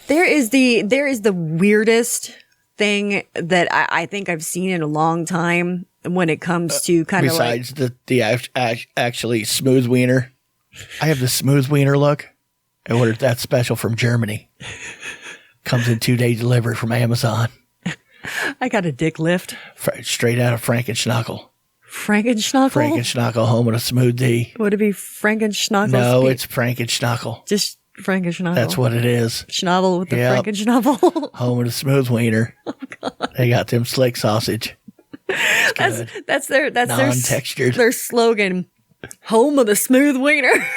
There is the weirdest thing that I think I've seen in a long time when it comes to kind of like... Besides the actually smooth wiener. I have the smooth wiener look. I ordered that special from Germany. Comes in 2-day delivery from Amazon. I got a dick lift. Straight out of Frankenschnockel. Frankenschnockel? Frankenschnockel, home of a smooth D. Would it be Frankenschnockel? No, it's Frankenschnockel. Just Frankenschnockel. That's what it is. Schnabel with the Frankenschnockel. Home of the smooth wiener. Oh, God. They got them slick sausage. That's their non-textured. Their slogan. Home of the smooth wiener.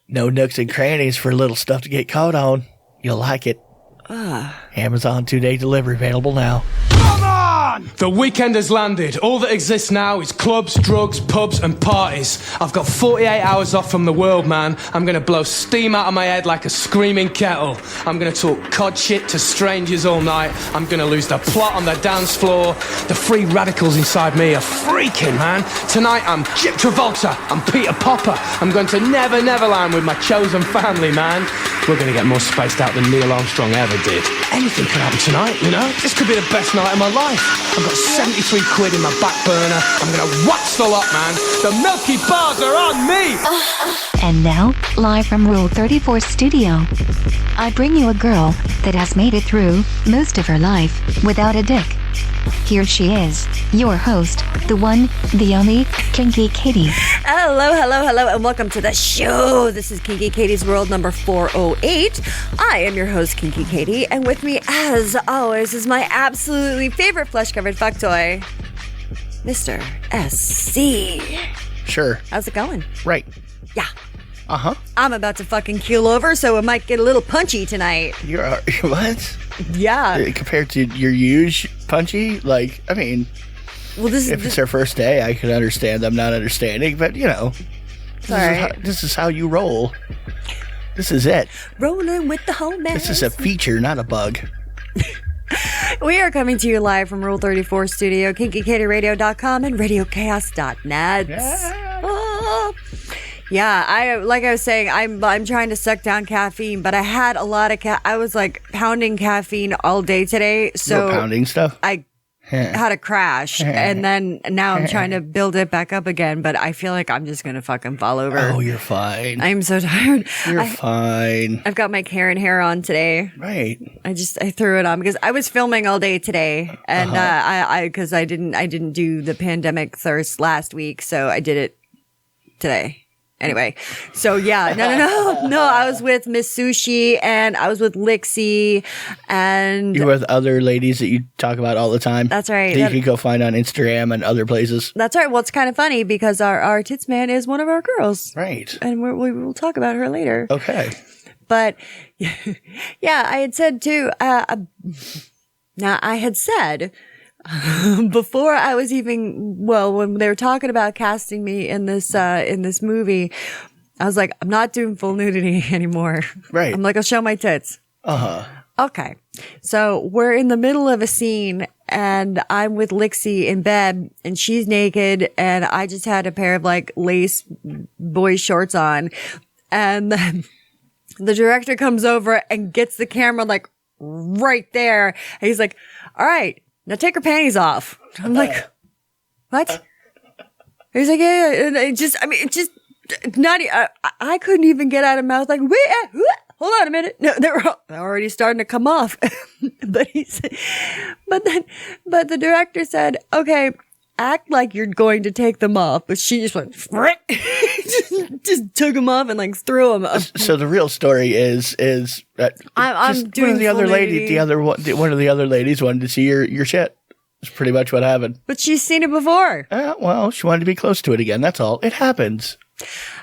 No nooks and crannies for little stuff to get caught on. You'll like it. Amazon 2-day delivery available now. Come on! The weekend has landed. All that exists now is clubs, drugs, pubs, and parties. I've got 48 hours off from the world, man. I'm gonna blow steam out of my head like a screaming kettle. I'm gonna talk cod shit to strangers all night. I'm gonna lose the plot on the dance floor. The free radicals inside me are freaking, man. Tonight I'm Jip Travolta. I'm Peter Popper. I'm going to Never Neverland with my chosen family, man. We're gonna get more spaced out than Neil Armstrong ever did. Anything could happen tonight, you know? This could be the best night of my life. I've got 73 quid in my back burner. I'm gonna wax the lot, man. The Milky Bars are on me! And now, live from Rule 34 Studio, I bring you a girl that has made it through most of her life without a dick. Here she is, your host, the one, the only, Kinky Katie. Hello, and welcome to the show. This is Kinky Katie's World number 408. I am your host, Kinky Katie, and with me, as always, is my absolutely favorite flesh-covered fuck toy, Mr. SC. Sure. How's it going? Right. Yeah. Uh-huh. I'm about to fucking keel over, so it might get a little punchy tonight. You're what? Yeah. Compared to your huge punchy, like, I mean, well, if it's their first day, I could understand them not understanding, but, you know, this is how you roll. This is it. Rolling with the whole man. This is a feature, not a bug. We are coming to you live from Rule 34 Studio, KinkyKatieRadio.com and RadioChaos.net. Yeah. Oh. Yeah, like I was saying, I'm trying to suck down caffeine, but I had a lot of I was like pounding caffeine all day today. So you're pounding stuff? I had a crash, and then now I'm trying to build it back up again, but I feel like I'm just going to fucking fall over. Oh, you're fine. I'm so tired. You're fine. I've got my Karen hair on today. Right. I threw it on because I was filming all day today, and because I didn't do the pandemic thirst last week, so I did it today. Anyway, so yeah, no. I was with Miss Sushi and I was with Lixie and you're with other ladies that you talk about all the time. That's right. That you can go find on Instagram and other places. That's right. Well, it's kind of funny because our tits man is one of our girls. Right. And we will talk about her later. Okay. But yeah, I had said too, before I was when they were talking about casting me in this movie, I was like, I'm not doing full nudity anymore. Right. I'm like, I'll show my tits. Uh-huh. Okay. So we're in the middle of a scene and I'm with Lixie in bed and she's naked and I just had a pair of like lace boy shorts on. And then the director comes over and gets the camera like right there. And he's like, all right. Now take her panties off. I'm like, what? He's like, yeah. And it just not. I couldn't even get out of mouth. Like, wait, hold on a minute. No, they're already starting to come off. But he said, but the director said, okay, act like you're going to take them off. But she just went, just took them off and like threw them up. So the real story is that I'm doing one of the other ladies, one of the other ladies wanted to see your shit. That's pretty much what happened. But she's seen it before. Well, she wanted to be close to it again. That's all. It happens.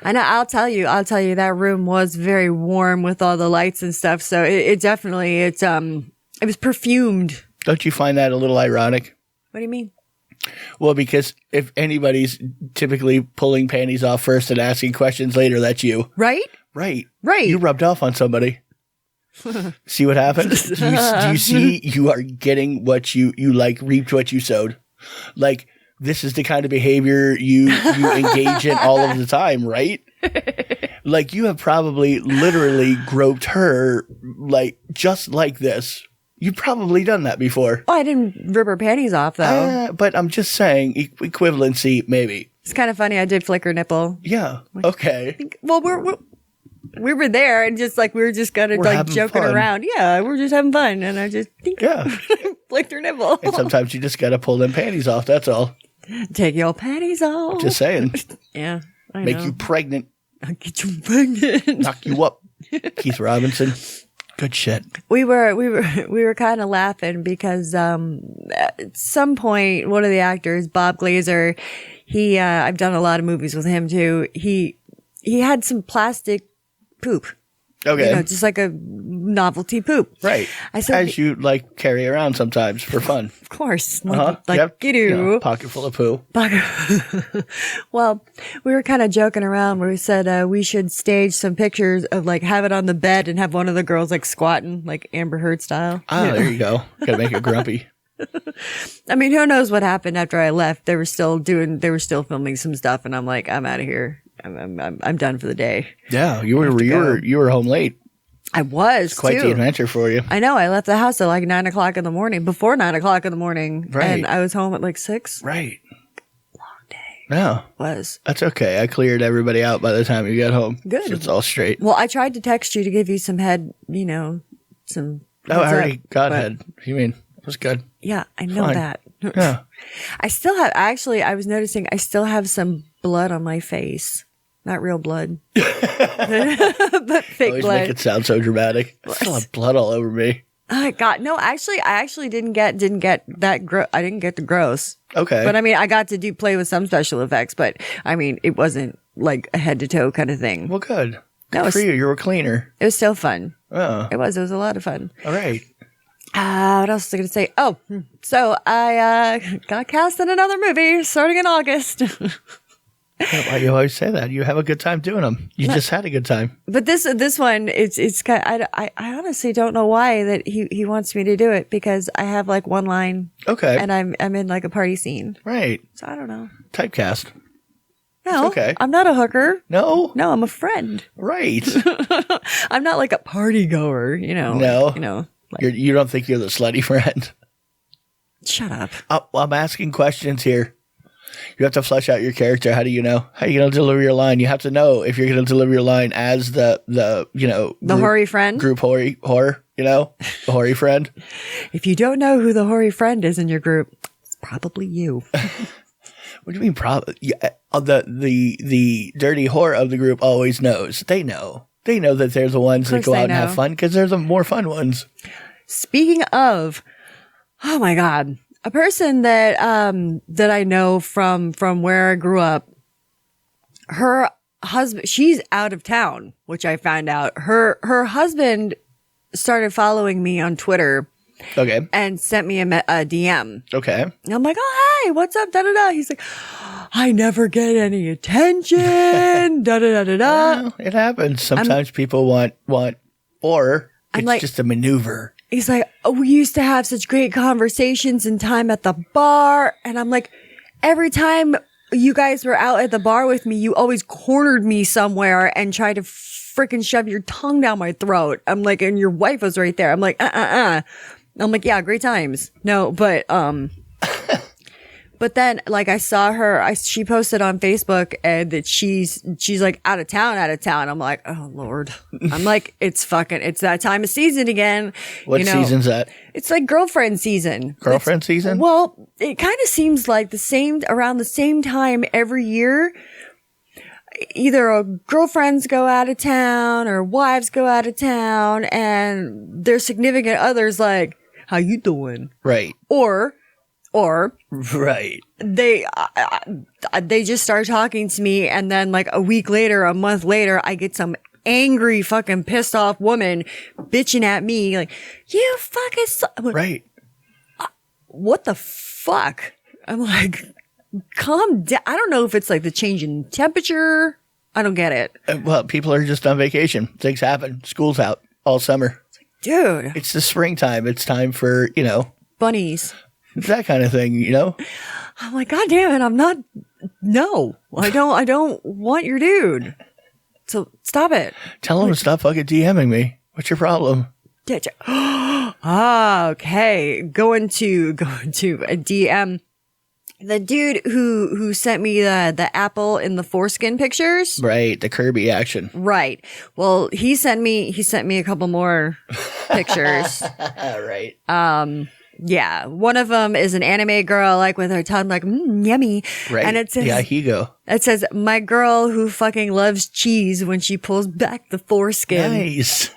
And I'll tell you, that room was very warm with all the lights and stuff. So it definitely, it was perfumed. Don't you find that a little ironic? What do you mean? Well, because if anybody's typically pulling panties off first and asking questions later, that's you. Right? Right. Right. You rubbed off on somebody. See what happened? Do you see you are getting what you like, reaped what you sowed? Like, this is the kind of behavior you engage in all of the time, right? Like, you have probably literally groped her, like, just like this. You've probably done that before. Oh, I didn't rip her panties off, though. But I'm just saying, equivalency, maybe. It's kind of funny. I did flick her nipple. Yeah. Okay. Well, we were there and just like, we were just kind of like joking around. Yeah, we're just having fun. And I just flicked her nipple. And sometimes you just got to pull them panties off. That's all. Take your panties off. Just saying. Yeah. I Make know. you pregnant. I'll get you pregnant. Knock you up. Keith Robinson. Good shit. We were kind of laughing because at some point one of the actors, Bob Glazer, he I've done a lot of movies with him too. He had some plastic poop. Okay. You know, just like a novelty poop. Right. I said, as you like carry around sometimes for fun. Of course. Yep. You do. You know, pocket full of poo. Well, we were kind of joking around where we said we should stage some pictures of like have it on the bed and have one of the girls like squatting like Amber Heard style. Ah, there you go. Gotta make it grumpy. I mean, who knows what happened after I left? They were still filming some stuff, and I'm like, I'm out of here. I'm done for the day. Yeah, you were home late. I was Quite the adventure for you. I know. I left the house at like 9 o'clock in the morning. Before 9 o'clock in the morning, right? And I was home at like 6. Right. Long day. No, that's okay. I cleared everybody out by the time you got home. Good. So it's all straight. Well, I tried to text you to give you some head. You know, some. Oh, I already got head. You mean it was good? Yeah, I know that. Yeah. I still have. Actually, I was noticing I still have some blood on my face. Not real blood, but fake Always blood. make it sound so dramatic. I still have blood all over me. I actually didn't get that. I didn't get the gross. Okay, but I mean, I got to play with some special effects. But I mean, it wasn't like a head to toe kind of thing. Well, good. Good for you. You were cleaner. It was still fun. Oh, it was. It was a lot of fun. All right. What else was I going to say? Oh, so I got cast in another movie starting in August. Why you always say that? You have a good time doing them. You just had a good time. But this one, it's kind of, I honestly don't know why that he wants me to do it because I have like one line. Okay. And I'm in like a party scene. Right. So I don't know. Typecast. No. It's okay. I'm not a hooker. No. No, I'm a friend. Right. I'm not like a party goer, you know. No. Like, you know. Like, you don't think you're the slutty friend. Shut up. I'm asking questions here. You have to flesh out your character. How do you know? How are you going to deliver your line? You have to know if you're going to deliver your line as the hoary friend, group whore, you know, the hoary friend. If you don't know who the hoary friend is in your group, it's probably you. What do you mean? Probably the dirty whore of the group always knows. They know that they're the ones that go out and have fun because they're the more fun ones. Speaking of, oh my God. A person that I know from where I grew up, her husband, she's out of town, which I found out. Her husband started following me on Twitter. Okay. And sent me a DM. Okay. And I'm like, oh, hey, what's up? Da da da. He's like, I never get any attention. Da da da da da. Well, it happens. Sometimes people want, or it's like, just a maneuver. He's like, oh, we used to have such great conversations and time at the bar. And I'm like, every time you guys were out at the bar with me, you always cornered me somewhere and tried to freaking shove your tongue down my throat. I'm like, and your wife was right there. I'm like, I'm like, yeah, great times. No, but, but then like I saw her, she posted on Facebook and that she's like out of town. I'm like, oh Lord. I'm like, it's that time of season again. What season's that? It's like girlfriend season. Girlfriend season? Well, it kind of seems like around the same time every year. Either girlfriends go out of town or wives go out of town and their significant others like, how you doing? Right. Or right. They just start talking to me and then like a week later, a month later, I get some angry fucking pissed off woman bitching at me like, you fucking right. What the fuck? I'm like, calm down. I don't know if it's like the change in temperature. I don't get it. Well, people are just on vacation. Things happen. School's out all summer. Dude. It's the springtime. It's time for, bunnies. That kind of thing, I'm like, God damn it. I don't want your dude. So stop it. Tell him to stop fucking DMing me. What's your problem? Okay. Going to a DM. The dude who sent me the apple in the foreskin pictures. Right, the Kirby action. Right. Well, he sent me a couple more pictures. Right. Yeah. One of them is an anime girl, like with her tongue, like yummy. Right. And it says, yeah, Higo. It says, my girl who fucking loves cheese when she pulls back the foreskin. Nice.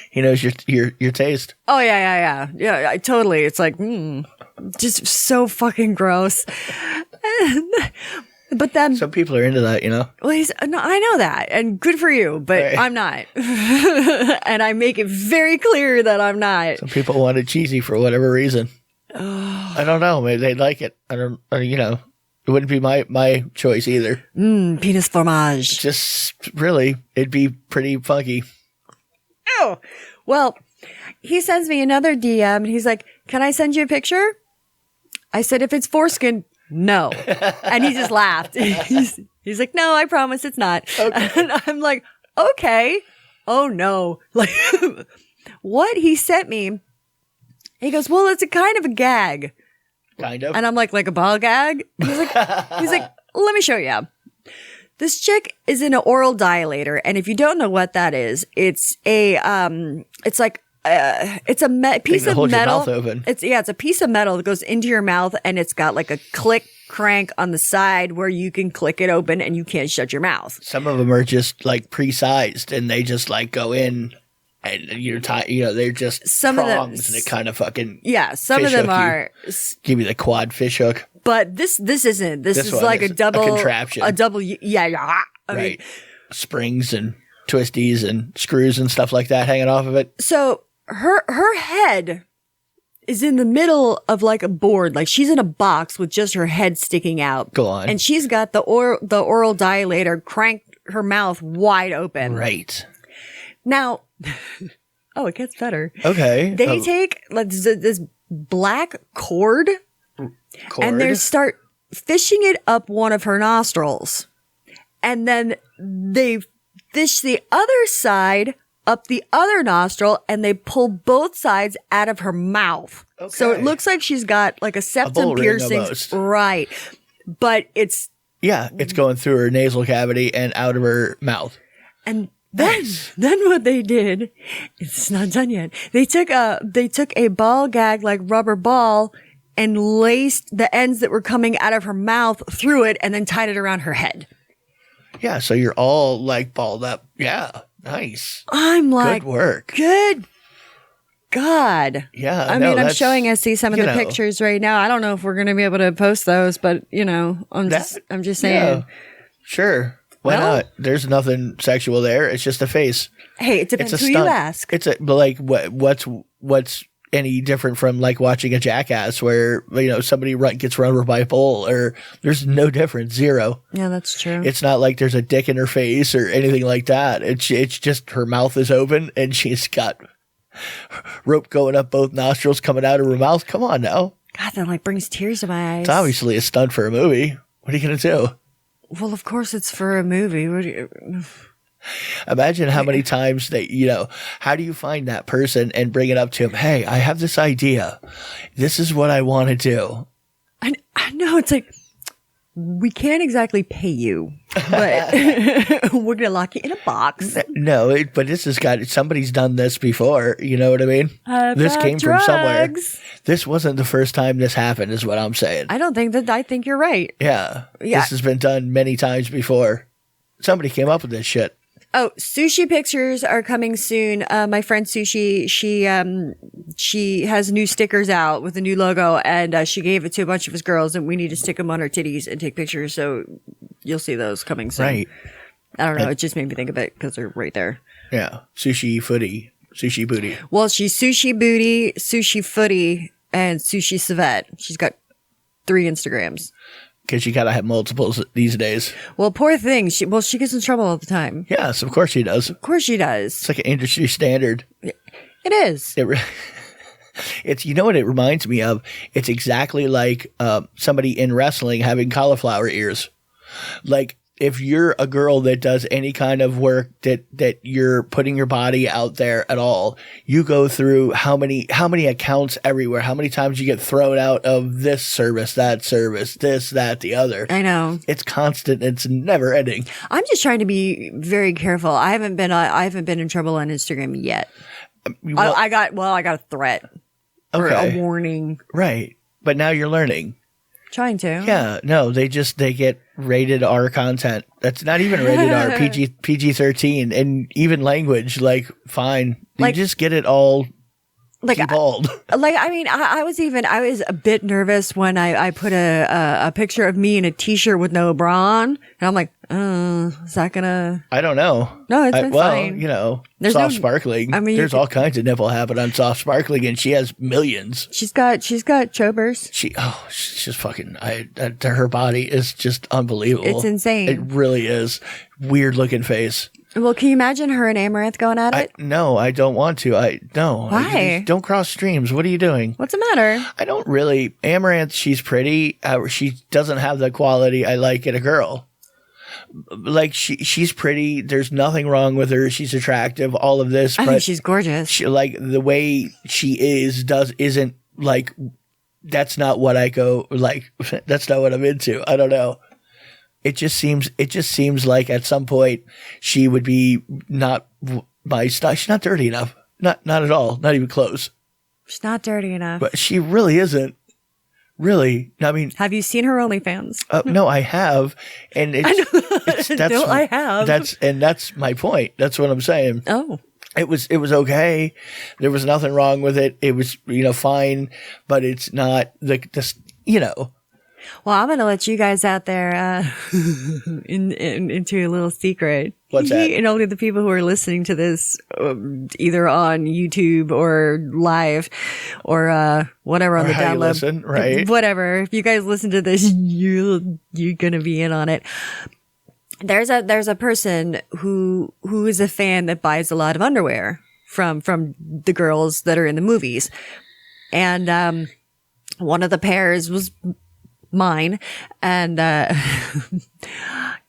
He knows your taste. Oh yeah. Totally. It's like, just so fucking gross. But then some people are into that, you know. Well, no, I know that, and good for you, but right. I'm not. And I make it very clear that I'm not. Some people want it cheesy for whatever reason. I don't know. Maybe they like it. I don't. You know, it wouldn't be my choice either. Penis fromage. Just really, it'd be pretty funky. Oh, well, he sends me another DM, and he's like, "Can I send you a picture?" I said, "If it's foreskin, no." And he just laughed. He's like, "No, I promise it's not." Okay. And I'm like, "Okay." Oh no. Like what he sent me. He goes, "Well, it's a kind of a gag." Kind of. And I'm like a ball gag? He's like, "Let me show you." This chick is in an oral dilator, and if you don't know what that is, it's a it's like it's a piece of metal. It's a piece of metal that goes into your mouth, and it's got like a click crank on the side where you can click it open and you can't shut your mouth. Some of them are just like pre-sized, and they just like go in, and they're just some prongs, of them, and it kind of fucking some of them are give you the quad fish hook. But this isn't. This is like a contraption. A double. Yeah. I mean, springs and twisties and screws and stuff like that hanging off of it. So her head is in the middle of like a board, like she's in a box with just her head sticking out. Go on. And she's got the oral dilator cranked her mouth wide open. Right. Now, it gets better. Okay. They take like this black cord. And they start fishing it up one of her nostrils. And then they fish the other side up the other nostril, and they pull both sides out of her mouth. Okay. So it looks like she's got like a septum piercing. Right. But it's going through her nasal cavity and out of her mouth. And then what they did, it's not done yet. They took a ball gag, like rubber ball, and laced the ends that were coming out of her mouth through it, and then tied it around her head. Yeah, so you're all like balled up. Yeah, nice. I'm like, good work. Good God. Yeah, I mean, I'm showing Essie some of the pictures right now. I don't know if we're going to be able to post those, but I'm just saying. Yeah, sure. Why not? There's nothing sexual there. It's just a face. Hey, it depends who you ask. It's what's any different from like watching a Jackass where somebody gets run over by a bull, or there's no difference, zero. Yeah, that's true. It's not like there's a dick in her face or anything like that. It's just her mouth is open and she's got rope going up both nostrils coming out of her mouth. Come on now. God, that like brings tears to my eyes. It's obviously a stunt for a movie. What are you gonna do? Well, of course it's for a movie. What do you... Imagine how many times how do you find that person and bring it up to him? Hey, I have this idea. This is what I want to do. I know, it's like, we can't exactly pay you, but we're going to lock you in a box. No, but somebody's done this before. You know what I mean? This came from somewhere. This wasn't the first time this happened, is what I'm saying. I think you're right. Yeah. This has been done many times before. Somebody came up with this shit. Oh, sushi pictures are coming soon. My friend Sushi, she has new stickers out with a new logo, and she gave it to a bunch of his girls, and we need to stick them on our titties and take pictures. So you'll see those coming soon. Right. I don't know. It just made me think of it because they're right there. Yeah. Sushi booty. Well, she's sushi booty, sushi footy, and sushi Savette. She's got 3 Instagrams. Because you gotta have multiples these days. Well, poor thing. She gets in trouble all the time. Yes, of course she does. Of course she does. It's like an industry standard. It is. It's what it reminds me of? It's exactly like somebody in wrestling having cauliflower ears. Like, if you're a girl that does any kind of work that you're putting your body out there at all, you go through how many accounts everywhere, how many times you get thrown out of this service, that service, this, that, the other. I know. It's constant. It's never ending. I'm just trying to be very careful. I haven't been in trouble on Instagram yet. Well, I got a threat or a warning. Right. But now you're learning. Trying to. Yeah, no, they get rated R content. That's not even rated R, PG-13, and even language, like, fine. You just get it all bald. I mean, I was a bit nervous when I put a picture of me in a t-shirt with no bra on, and I'm like, is that gonna? I don't know. No, it's been fine. You know, soft sparkling. I mean, there's all kinds of nipple happen on soft sparkling, and she has millions. She's got chobers. She's just fucking. Her body is just unbelievable. It's insane. It really is. Weird looking face. Well, can you imagine her and Amaranth going at it? No, I don't want to. No. Why? Don't cross streams. What are you doing? What's the matter? I don't really. Amaranth, she's pretty. She doesn't have the quality I like in a girl. Like, she's pretty. There's nothing wrong with her. She's attractive. All of this. I think she's gorgeous. Like, the way she isn't like, that's not what I go, like, that's not what I'm into. I don't know. It just seems like at some point she would be not my style. She's not dirty enough. Not at all. Not even close. She's not dirty enough. But she really isn't. Really. I mean, have you seen her OnlyFans? No, I have. And I have. That's my point. That's what I'm saying. Oh. It was okay. There was nothing wrong with it. It was, fine, but it's not Well, I'm going to let you guys out there into a little secret. What's that? And only the people who are listening to this, either on YouTube or live or whatever on the download. Listen, right? Whatever. If you guys listen to this, you're going to be in on it. There's a person who is a fan that buys a lot of underwear from the girls that are in the movies. And one of the pairs was mine, and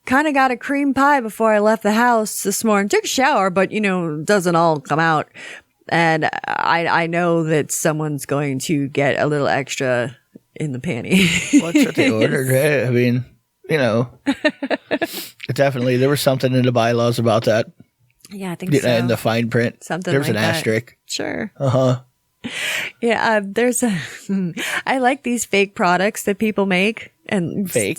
kind of got a cream pie before I left the house this morning. Took a shower, but doesn't all come out. And I know that someone's going to get a little extra in the panty. Well, that's what they ordered, right? I mean, definitely there was something in the bylaws about that. Yeah, I think so. In the fine print, something there's like an that. asterisk. Sure. Yeah, I like these fake products that people make. And fake?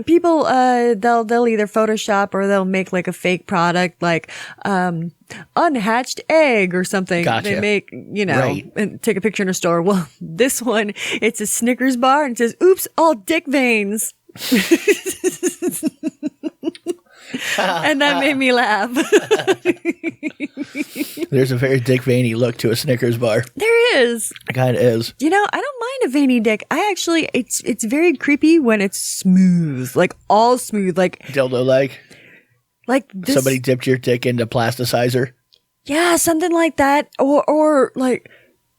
People, they'll either Photoshop or they'll make like a fake product, like, unhatched egg or something. Gotcha. They make, Right. and take a picture in a store. Well, this one, it's a Snickers bar and it says, oops, all dick veins. And that made me laugh. There's a very Dick Veiny look to a Snickers bar. There is. It kind of is. I don't mind a veiny dick. It's very creepy when it's smooth, like all smooth, like dildo like this. Somebody dipped your dick into plasticizer. Yeah, something like that, or like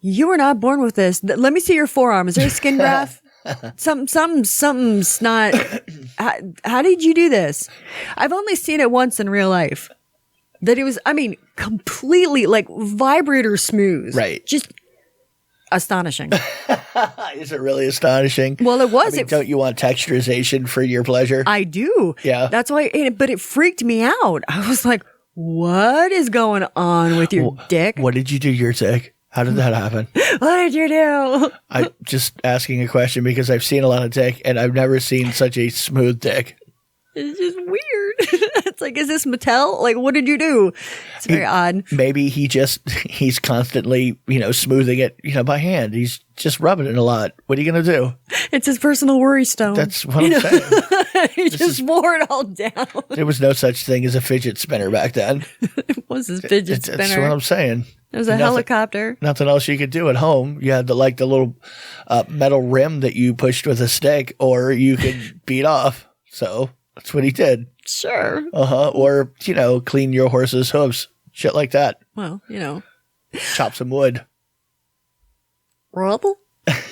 you were not born with this. Let me see your forearm. Is there a skin graft? Something's not. How did you do this? I've only seen it once in real life. That it was, completely like vibrator smooth. Right. Just astonishing. Is it really astonishing? Well, it was. Don't you want texturization for your pleasure? I do. Yeah. That's why, but it freaked me out. I was like, what is going on with your dick? What did you do to your dick? How did that happen? What did you do? I'm just asking a question because I've seen a lot of dick and I've never seen such a smooth dick. It's just weird. It's like, is this Mattel? Like, what did you do? It's very odd. Maybe he's constantly, smoothing it, by hand. He's just rubbing it a lot. What are you going to do? It's his personal worry stone. That's what I'm saying. He just wore it all down. There was no such thing as a fidget spinner back then. It was his fidget spinner. That's what I'm saying. It was a helicopter. Nothing else you could do at home. You had the little metal rim that you pushed with a stick, or you could beat off. So that's what he did. Sure. Or, clean your horse's hooves. Shit like that. Well, Chop some wood. Rubble?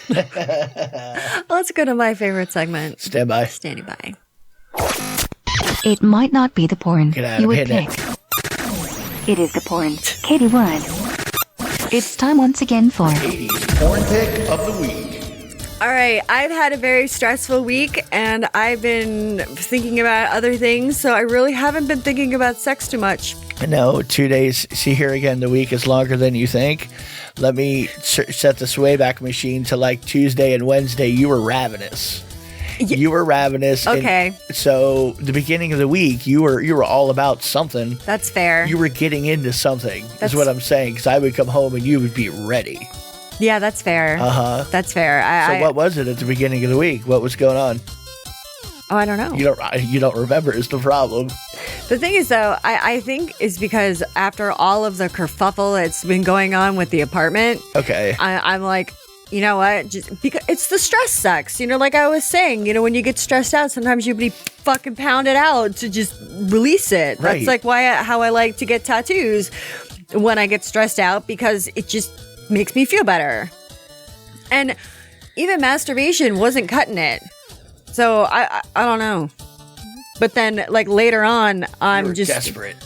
Let's go to my favorite segment. Stand by. Standing by. It might not be the porn Get out you of would here, pick. It is the porn Katie would. It's time once again for Katie's porn pick of the week. All right, I've had a very stressful week and I've been thinking about other things, so I really haven't been thinking about sex too much. No, 2 days. See, here again, the week is longer than you think. Let me set the swayback machine to like Tuesday and Wednesday. You were ravenous. You were ravenous. Okay. So the beginning of the week, you were all about something. That's fair. You were getting into something, is what I'm saying, because I would come home and you would be ready. Yeah, that's fair. Uh-huh. That's fair. So what was it at the beginning of the week? What was going on? Oh, I don't know. You don't remember is the problem. The thing is, though, I think is because after all of the kerfuffle that's been going on with the apartment, okay, I'm like, you know what? Just because it's the stress sex. You know, like I was saying, you know, when you get stressed out, sometimes you be fucking pounded out to just release it. Right. That's like how I like to get tattoos when I get stressed out, because it just makes me feel better. And even masturbation wasn't cutting it. So I don't know. But then like later on, I'm just desperate.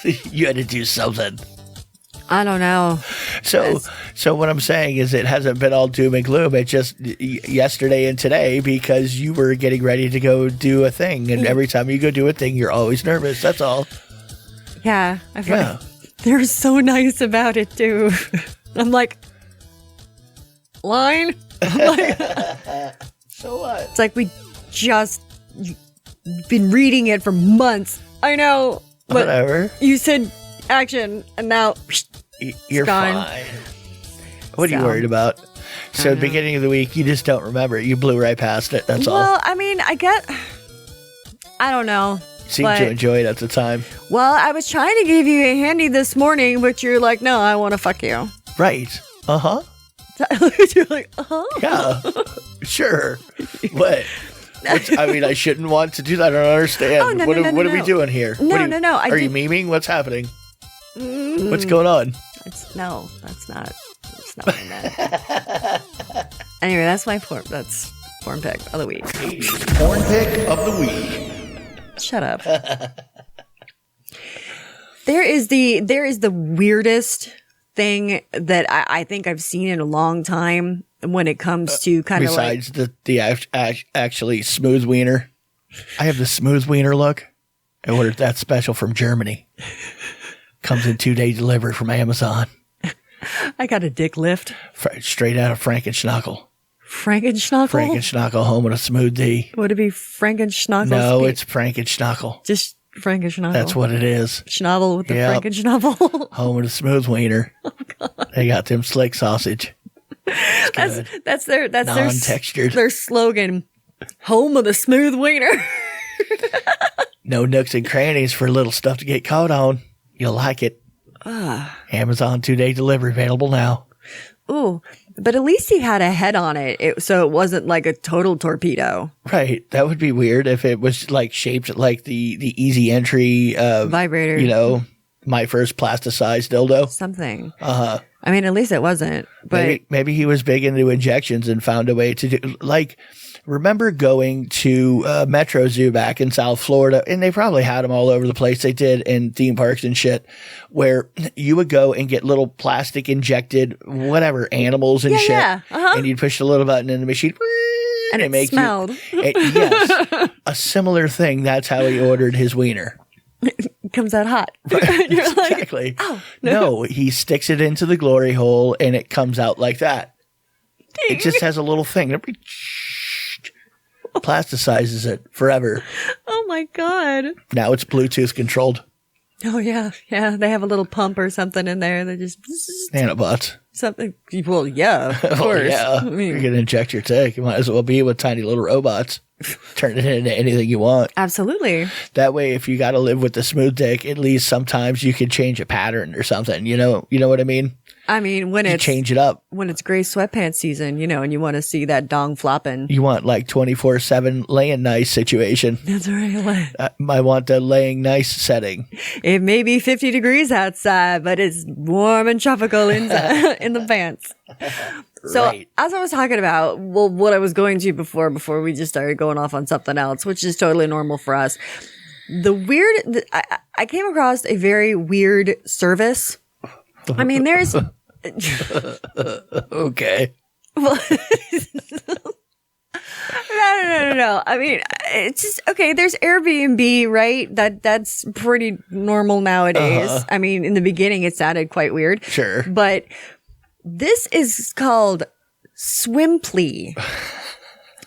You had to do something. I don't know. So what I'm saying is it hasn't been all doom and gloom. It just yesterday and today, because you were getting ready to go do a thing. And every time you go do a thing, you're always nervous. That's all. Yeah. I feel like they're so nice about it too. I'm like, line? So what? It's like we just been reading it for months. I know. But whatever. You said action and now you're fine. What are you worried about? So at the beginning of the week, you just don't remember it. You blew right past it. That's all. Well, I mean, I don't know. Seemed to enjoy it at the time. Well, I was trying to give you a handy this morning, but you're like, no, I want to fuck you. Right. Uh-huh. You're like, uh-huh. Yeah. Sure. What? I mean, I shouldn't want to do that. I don't understand. Oh, no, what no, are we doing here? No. Are you memeing? What's happening? What's going on? That's not what I meant. Anyway, that's my porn pick of the week. Porn pick of the week. Shut up. There is the weirdest thing that I think I've seen in a long time when it comes to kind of like... Besides the actually smooth wiener. I have the smooth wiener look. I ordered that special from Germany. Comes in 2-day delivery from Amazon. I got a dick lift. Straight out of Frankenschnockel. Frankenschnockel? Frankenschnockel, home of a smooth D. Would it be Frankenschnockel? No, it's Frankenschnockel. Just Frankenschnockel. That's what it is. Schnabel with the Frankenschnockel. Home of the smooth wiener. Oh, God. They got them slick sausage. That's their non-textured. Their slogan. Home of the smooth wiener. No nooks and crannies for little stuff to get caught on. You'll like it. Amazon 2-day delivery available now. Ooh, but at least he had a head on it, so it wasn't like a total torpedo. Right. That would be weird if it was like shaped like the easy entry vibrator. You know, my first plasticized dildo. Something. Uh-huh. I mean, at least it wasn't. But maybe he was big into injections and found a way to do like. Remember going to Metro Zoo back in South Florida, and they probably had them all over the place. They did in theme parks and shit, where you would go and get little plastic injected, whatever, animals and shit. And you'd push the little button in the machine. And it smelled. Yes. A similar thing. That's how he ordered his wiener. It comes out hot. Right. Exactly. Like, oh, no, he sticks it into the glory hole, and it comes out like that. It just has a little thing. Plasticizes it forever. Oh my God. Now it's Bluetooth controlled. Oh yeah. Yeah. They have a little pump or something in there. They just nanobots. Something. Well, yeah. Of course. Yeah. I mean, you're going to inject your dick. You might as well be with tiny little robots. Turn it into anything you want. Absolutely. That way, if you got to live with the smooth dick, at least sometimes you can change a pattern or something. You know what I mean? I mean, when it's change it up, when it's gray sweatpants season, and you want to see that dong flopping. You want like 24/7 laying nice situation. That's right. I want the laying nice setting. It may be 50 degrees outside, but it's warm and tropical inside in the pants. So as I was talking about, well, what I was going to before we just started going off on something else, which is totally normal for us. I came across a very weird service. I mean, there's okay. Well, no. I mean, it's just okay. There's Airbnb, right? That's pretty normal nowadays. I mean, in the beginning, it sounded quite weird. Sure, but this is called SwimPlay.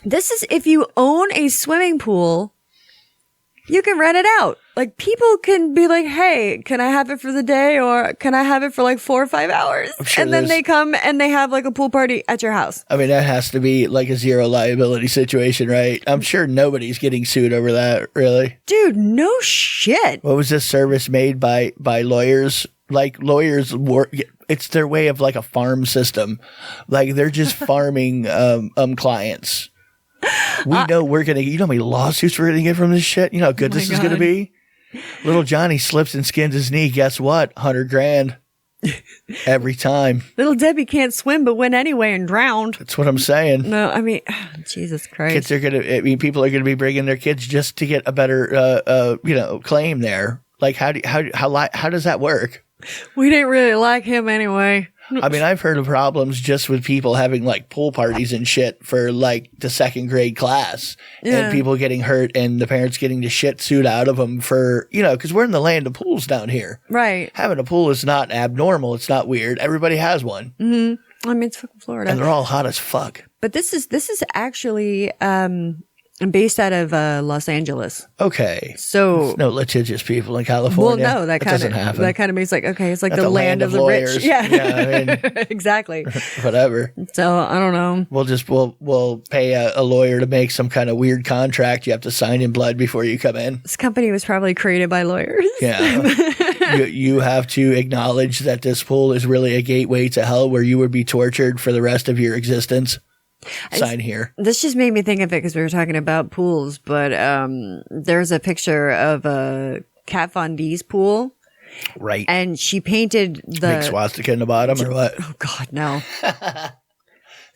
This is if you own a swimming pool, you can rent it out. Like, people can be like, hey, can I have it for the day, or can I have it for like 4 or 5 hours? Sure, and then they come and they have like a pool party at your house. I mean, that has to be like a zero liability situation, right? I'm sure nobody's getting sued over that, really. Dude, no shit. What was this service made by lawyers? Like, lawyers work, it's their way of like a farm system. Like, they're just farming clients. We know we're going to, you know how many lawsuits we're going to get from this shit? You know how good this is going to be? Little Johnny slips and skins his knee. Guess what? $100,000 every time. Little Debbie can't swim but went anyway and drowned. That's what I'm saying. No, I mean, Jesus Christ. Kids are going to, I mean, people are going to be bringing their kids just to get a better, claim there. Like, how does that work? We didn't really like him anyway. I mean, I've heard of problems just with people having like pool parties and shit for like the second grade class, and people getting hurt and the parents getting the shit sued out of them for, because we're in the land of pools down here. Right. Having a pool is not abnormal. It's not weird. Everybody has one. Mm-hmm. I mean, it's fucking Florida. And they're all hot as fuck. But this is actually based out of Los Angeles. Okay. So there's no litigious people in California. Well, no, that doesn't happen. That kind of makes like, okay, it's like the land of the lawyers. rich. Yeah, I mean, exactly. Whatever. So I don't know. We'll pay a lawyer to make some kind of weird contract. You have to sign in blood before you come in. This company was probably created by lawyers. Yeah. You have to acknowledge that this pool is really a gateway to hell where you would be tortured for the rest of your existence. Sign here. This just made me think of it because we were talking about pools, but there's a picture of a Kat Von D's pool. Right. And she painted the big swastika in the bottom, or what? Oh God, no. That's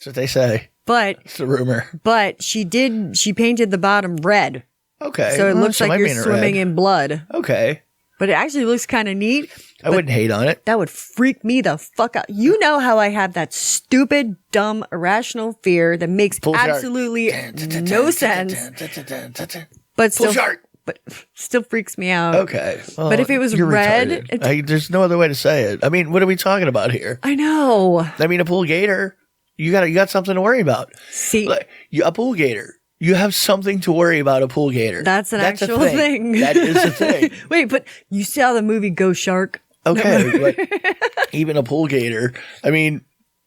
what they say. But it's a rumor. But she painted the bottom red. Okay. So it looks like you're swimming in blood. Okay. But it actually looks kind of neat. I wouldn't hate on it. That would freak me the fuck out. You know how I have that stupid, dumb, irrational fear that makes absolutely no sense. But still freaks me out. Okay. Well, but if it was red, there's no other way to say it. I mean, what are we talking about here? I know. I mean, a pool gator, you got something to worry about. See, a pool gator. You have something to worry about, a pool gator. That's an actual thing. That is a thing. Wait, but you saw the movie Ghost Shark? Okay, but even a pool gator. I mean,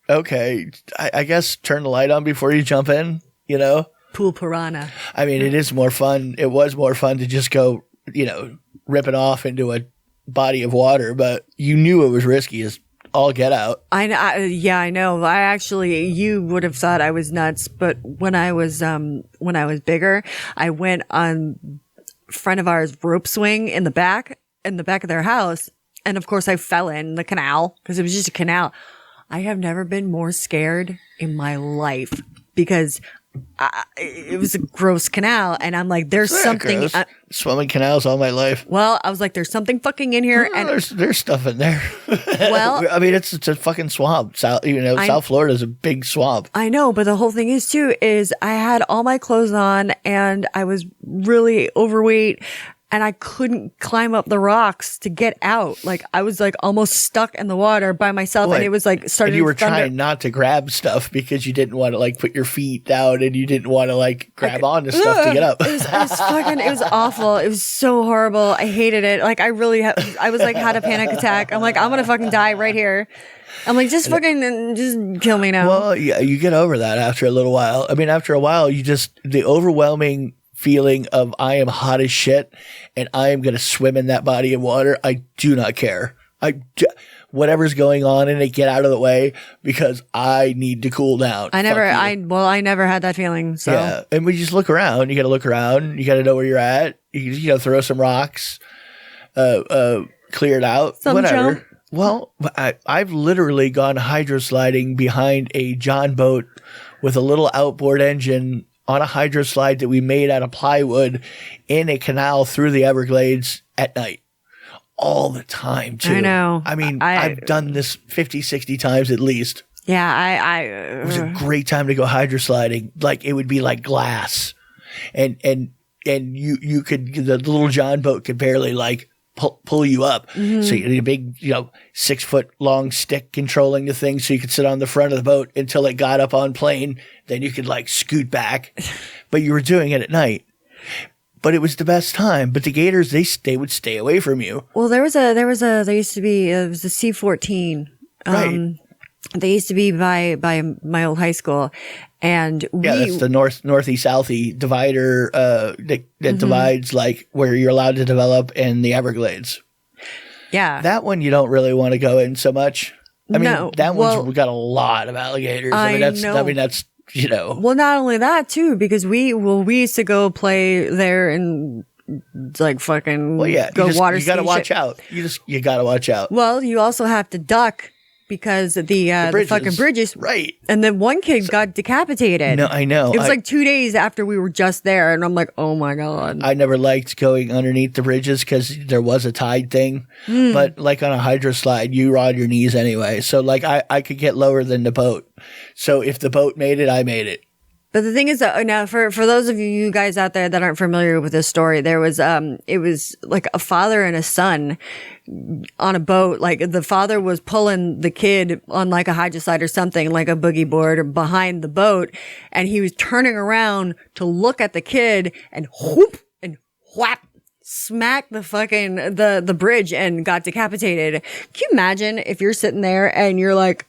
okay, I guess turn the light on before you jump in, Pool piranha. I mean, it is more fun. It was more fun to just go, rip it off into a body of water, but you knew it was risky as all get out. I know. You would have thought I was nuts, but when I was bigger, I went on a friend of ours rope swing in the back of their house. And of course I fell in the canal because it was just a canal. I have never been more scared in my life because it was a gross canal. And I'm like, there's something. Swimming canals all my life. Well, I was like, there's something fucking in here. And there's stuff in there. Well, I mean, it's a fucking swamp. South Florida is a big swamp. I know. But the whole thing is I had all my clothes on and I was really overweight. And I couldn't climb up the rocks to get out. Like, I was like almost stuck in the water by myself. And it was like starting to And you were trying not to grab stuff because you didn't want to like put your feet down and you didn't want to like grab onto stuff to get up. It was awful. It was so horrible. I hated it. Like, I really had a panic attack. I'm like, I'm going to fucking die right here. I'm like, just kill me now. Well, yeah, you get over that after a little while. I mean, after a while, the overwhelming feeling of I am hot as shit and I am going to swim in that body of water. I do not care. Whatever's going on in it, get out of the way because I need to cool down. I never had that feeling. So yeah, and we just look around. You got to look around. You got to know where you're at. You throw some rocks, clear it out, some whatever. Jump. Well, I've literally gone hydrosliding behind a John boat with a little outboard engine on a hydroslide that we made out of plywood in a canal through the Everglades at night. All the time, too. I know. I mean, I've done this 50, 60 times at least. Yeah, it was a great time to go hydrosliding. Like, it would be like glass. And you could, the little John boat could barely like pull you up. Mm-hmm. So you need a big, 6 foot long stick controlling the thing so you could sit on the front of the boat until it got up on plane. Then you could like scoot back. But you were doing it at night. But it was the best time. But the gators, they would stay away from you. Well, there used to be, it was a C-14. Right. They used to be by my old high school. And that's the northeast southy divider, that divides like where you're allowed to develop in the Everglades. Yeah. That one you don't really want to go in so much. I mean, that one's got a lot of alligators. That's Well, not only that too, because we used to go play there and like fucking water. You got to watch out. You got to watch out. Well, you also have to duck because the fucking bridges. Right. And then one kid got decapitated. No, I know. It was like 2 days after we were just there, and I'm like, oh my God. I never liked going underneath the bridges because there was a tide thing. But like on a hydroslide, you're on your knees anyway. So like I could get lower than the boat. So if the boat made it, I made it. But the thing is that now for those of you guys out there that aren't familiar with this story, there was, it was like a father and a son on a boat. Like the father was pulling the kid on like a hydroslide or something, like a boogie board or behind the boat. And he was turning around to look at the kid and whoop and whap. Smacked the fucking, the bridge and got decapitated. Can you imagine if you're sitting there and you're like,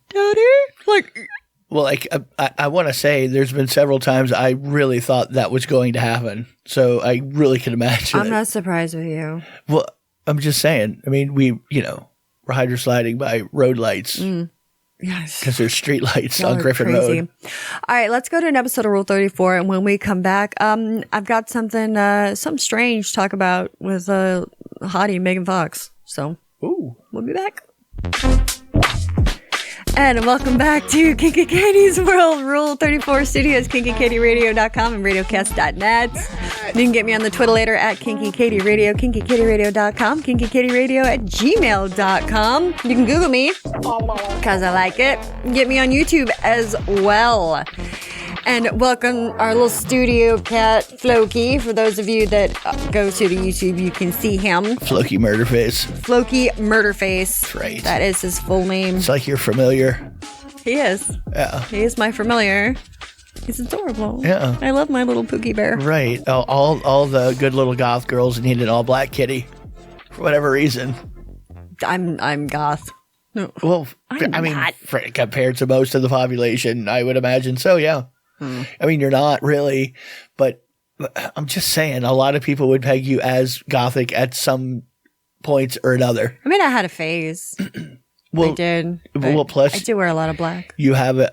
Daddy? Like, well, like I want to say there's been several times I really thought that was going to happen. So I really can imagine. I'm not surprised with you. Well, I'm just saying. I mean, we're hydrosliding by road lights. Yes. Because there's street lights on Griffin Road. All right, let's go to an episode of Rule 34. And when we come back, I've got something strange to talk about with hottie Meagan Fox. So we'll be back. And welcome back to Kinky Katie's World, Rule 34 Studios, KinkyKatieRadio.com and RadioCast.net. You can get me on the Twitter at KinkyKatieRadio, KinkyKatieRadio.com, KinkyKatieRadio@gmail.com. You can Google me, because I like it. Get me on YouTube as well. And welcome our little studio cat, Floki. For those of you that go to the YouTube, you can see him. Floki Murderface. Floki Murderface. That's right. That is his full name. It's like you're familiar. He is. Yeah. He is my familiar. He's adorable. Yeah. I love my little Pookie Bear. Right. All the good little goth girls need an all-black kitty. For whatever reason. I'm goth. No. Well, I mean, compared to most of the population, I would imagine so, yeah. I mean, you're not really, but I'm just saying a lot of people would peg you as gothic at some points or another. I mean, I had a phase. Well, I did. Well, plus I do wear a lot of black. You have a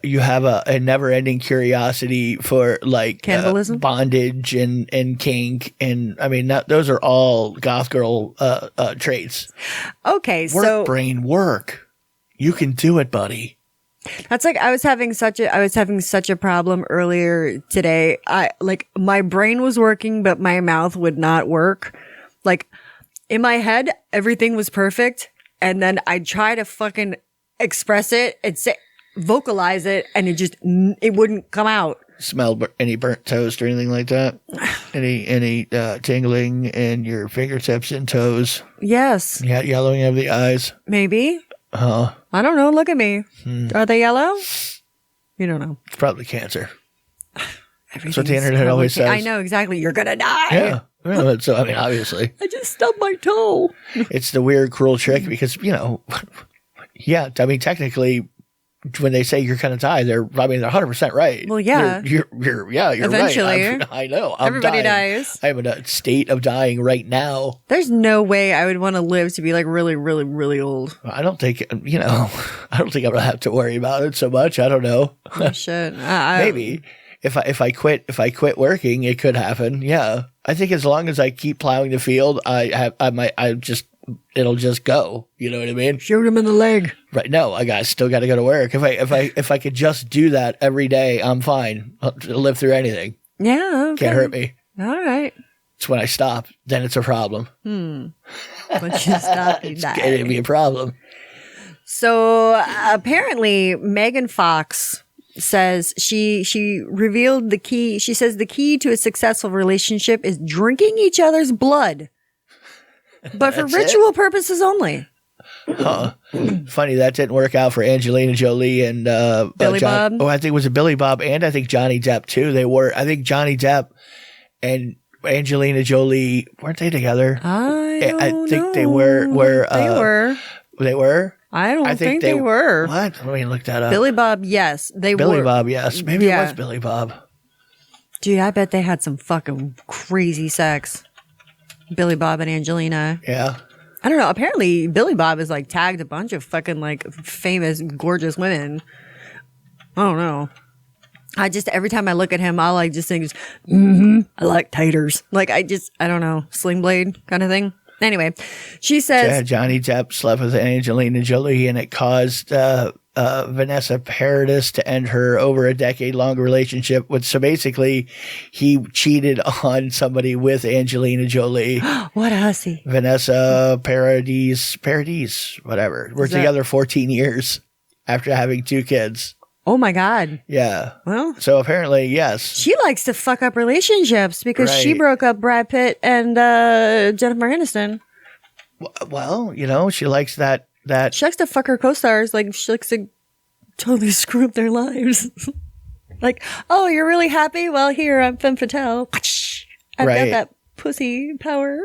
never-ending curiosity for like cannibalism, bondage, and kink, and I mean those are all goth girl traits. Okay, work, brain, work. You can do it, buddy. That's like I was having such a problem earlier today. My brain was working, but my mouth would not work. Like in my head, everything was perfect, and then I'd try to fucking express it and vocalize it, and it wouldn't come out. Smell any burnt toast or anything like that? Any tingling in your fingertips and toes? Yes. Yeah, yellowing of the eyes. Maybe. I don't know. Look at me. Are they yellow? You don't know. It's probably cancer. That's what the internet always says. I know exactly. You're gonna die. Yeah. So I mean, obviously. I just stubbed my toe. It's the weird, cruel trick because yeah. I mean, technically, when they say you're gonna die, they're 100% right. Well, yeah. You're eventually, right. I know. Everybody dying. dies. I'm in a state of dying right now. There's no way I would want to live to be like really, really, really old. I don't think I'm gonna have to worry about it so much. I don't know. Oh, shit. Maybe if I quit working, it could happen. Yeah. I think as long as I keep plowing the field, I just it'll just go. You know what I mean? Shoot him in the leg. Right. No, still got to go to work. If I could just do that every day, I'm fine. I'll live through anything. Yeah. Okay. Can't hurt me. All right. It's when I stop, then it's a problem. Once you stop, you die. It'd be a problem. So apparently Meagan Fox says she revealed the key. She says the key to a successful relationship is drinking each other's blood, but for ritual purposes only. Huh. Funny that didn't work out for Angelina Jolie and Billy Bob. Oh, I think it was a Billy Bob, and I think Johnny Depp too. I think Johnny Depp and Angelina Jolie, weren't they together? I think they were. They were. I don't think they were. What? Let me look that up. Billy Bob, yes, they were. Billy Bob, yes. Maybe it was Billy Bob. Dude, I bet they had some fucking crazy sex. Billy Bob and Angelina. Yeah. I don't know. Apparently, Billy Bob has like tagged a bunch of fucking like famous, gorgeous women. I don't know. Every time I look at him, I like just think, I like taters. Like I don't know, Sling Blade kind of thing. Anyway, she says, yeah, Johnny Depp slept with Angelina Jolie, and it caused Vanessa Paradis to end her over a decade-long relationship with. So basically, he cheated on somebody with Angelina Jolie. What a hussy. Vanessa Paradis, whatever. We're together 14 years after having 2 kids. Oh my God. Yeah. Well, so apparently, yes. She likes to fuck up relationships because she Right. broke up Brad Pitt and Jennifer Aniston. Well, you know, she likes that. She likes to fuck her co-stars. Like, she likes to totally screw up their lives. Like, oh, you're really happy? Well, here, I'm femme fatale. I've got Right. that pussy power.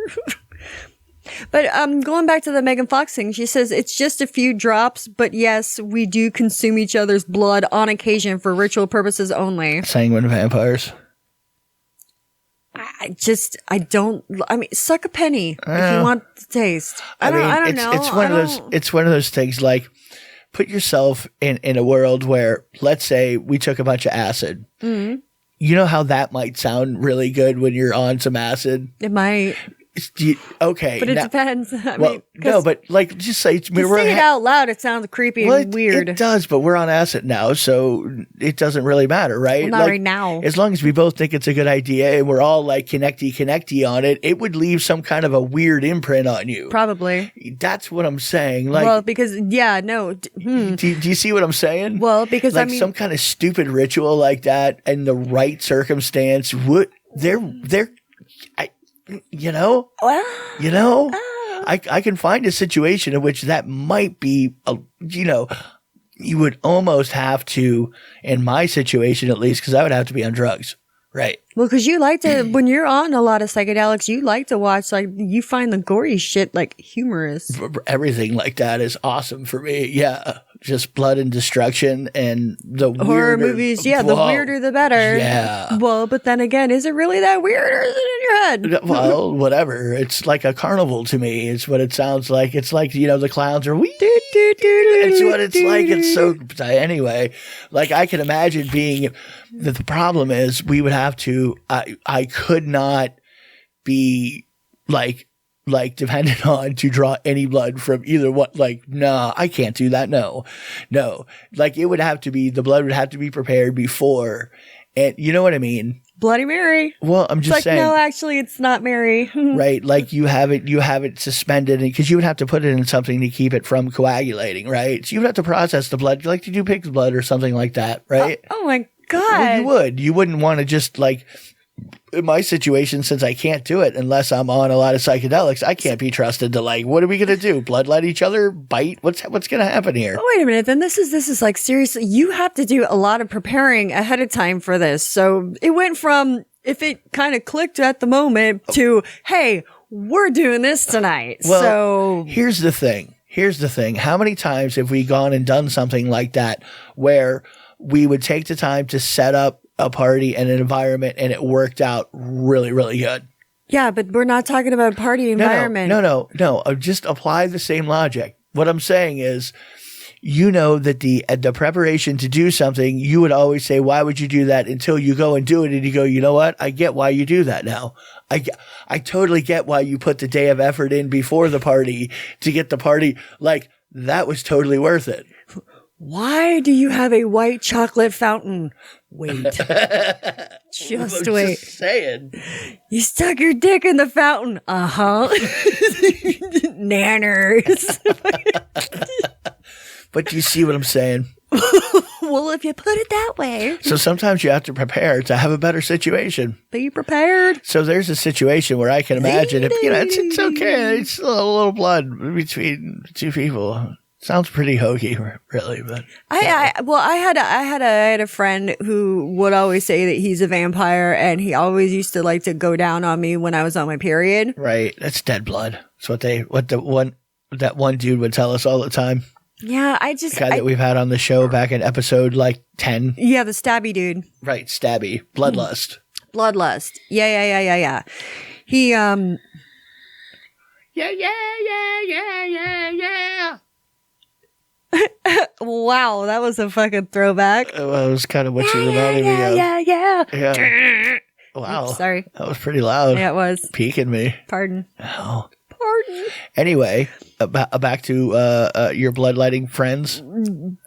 But going back to the Meagan Fox thing, she says it's just a few drops, but yes, we do consume each other's blood on occasion for ritual purposes only. Sanguine vampires. I mean, suck a penny if you want the taste. I don't know. It's one of those things like, put yourself in a world where, let's say we took a bunch of acid. Mm-hmm. You know how that might sound really good when you're on some acid? It might. Okay. But it depends. No, but like, just say, say it out loud, it sounds creepy and weird. It does, but we're on acid now, so it doesn't really matter, right? Well, not right now. As long as we both think it's a good idea and we're all like connecty on it would leave some kind of a weird imprint on you. Probably. That's what I'm saying. Like, well, because, no. Do you see what I'm saying? Well, because like some kind of stupid ritual like that and the right circumstance would, I can find a situation in which that might be, you would almost have to, in my situation at least, because I would have to be on drugs. Right. Well, because you like to, when you're on a lot of psychedelics, you like to watch, like, you find the gory shit, like, humorous. Everything like that is awesome for me. Yeah. Just blood and destruction and the horror movies. Yeah. The weirder, the better. Yeah. Well, but then again, is it really that weird or is it in your head? Well, whatever. It's like a carnival to me. It's what it sounds like. It's like, the clowns are it's what it's like. It's so, anyway, like I can imagine being, the problem is we would have to, I could not be like dependent on to draw any blood from either one. Like, nah, I can't do that. No. Like it would have to be, the blood would have to be prepared before. And you know what I mean? Bloody Mary. Well, I'm just saying. No, actually, it's not Mary. Right. Like you have it suspended because you would have to put it in something to keep it from coagulating. Right. So you would have to process the blood. You like to do pig's blood or something like that. Right. Oh my God. Well, you wouldn't want to just like, in my situation, since I can't do it unless I'm on a lot of psychedelics, I can't be trusted to like, what are we going to do? Bloodlet each other? Bite? What's going to happen here? Oh, wait a minute. Then this is like, seriously, you have to do a lot of preparing ahead of time for this. So it went from, if it kind of clicked at the moment to, hey, we're doing this tonight. Well, so here's the thing. How many times have we gone and done something like that where we would take the time to set up a party and an environment and it worked out really, really good? Yeah, but we're not talking about party environment. No. Just apply the same logic. What I'm saying is you know that the preparation to do something, you would always say, why would you do that, until you go and do it. And you go, you know what? I get why you do that now. I totally get why you put the day of effort in before the party to get the party. Like, that was totally worth it. Why do you have a white chocolate fountain? Wait. Just wait. Just saying. You stuck your dick in the fountain. Uh-huh. Nanners. But you see what I'm saying? Well, if you put it that way. So sometimes you have to prepare to have a better situation. Be prepared. So there's a situation where I can imagine if, it's okay. It's a little blood between two people. Sounds pretty hokey, really, but I had a friend who would always say that he's a vampire, and he always used to like to go down on me when I was on my period. Right, that's dead blood. That's that one dude would tell us all the time. Yeah, the guy that we've had on the show back in episode like 10. Yeah, the stabby dude. Right, stabby, bloodlust. Bloodlust. Yeah. He Yeah. Wow, that was a fucking throwback. Well, it was kind of what you reminded me of. Yeah. Wow. Oops, sorry. That was pretty loud. Yeah, it was. Peeking me. Pardon. Oh. Pardon. Anyway, back to your bloodletting friends.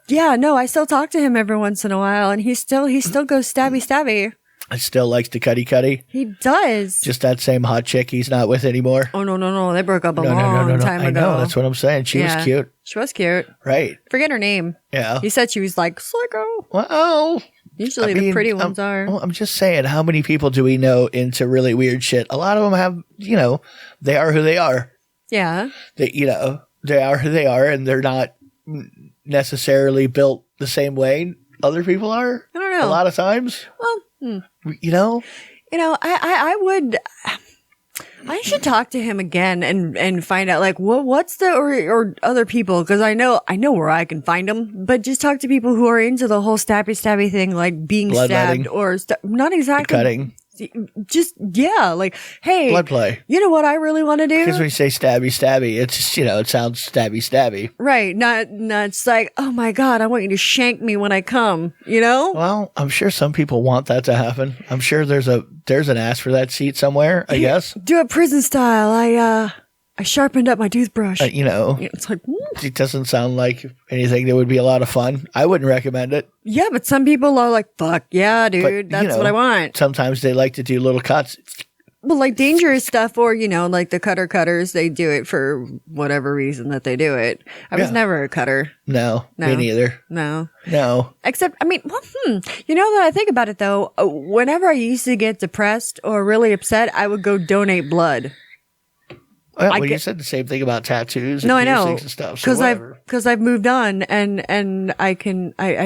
Yeah, no, I still talk to him every once in a while, and he still goes stabby. It still likes to cutty. He does. Just that same hot chick he's not with anymore. Oh, no. They broke up a long time ago. I know. That's what I'm saying. She was cute. She was cute. Right. Forget her name. Yeah. He said she was like, psycho. Well, usually the pretty ones are. Well, I'm just saying, how many people do we know into really weird shit? A lot of them have, they are who they are. Yeah. They are who they are, and they're not necessarily built the same way other people are. I don't know. A lot of times. Well, I should talk to him again and find out like what's the or other people, because I know where I can find them, but just talk to people who are into the whole stabby thing, like being stabbed or not exactly cutting. Just like, hey, blood play. You know what I really want to do? Because we say stabby, it's just, it sounds stabby. Right. Not it's like, oh my God, I want you to shank me when I come, Well, I'm sure some people want that to happen. I'm sure there's an ass for that seat somewhere, I guess. Do it prison style. I sharpened up my toothbrush. It's like, it doesn't sound like anything that would be a lot of fun. I wouldn't recommend it. Yeah, but some people are like, fuck yeah, dude, that's what I want. Sometimes they like to do little cuts. Well, like dangerous stuff, or, like the cutters, they do it for whatever reason that they do it. I was never a cutter. No, me neither. No. Except, that I think about it though, whenever I used to get depressed or really upset, I would go donate blood. Well, you said the same thing about tattoos. And I know, and stuff. Because I've moved on and I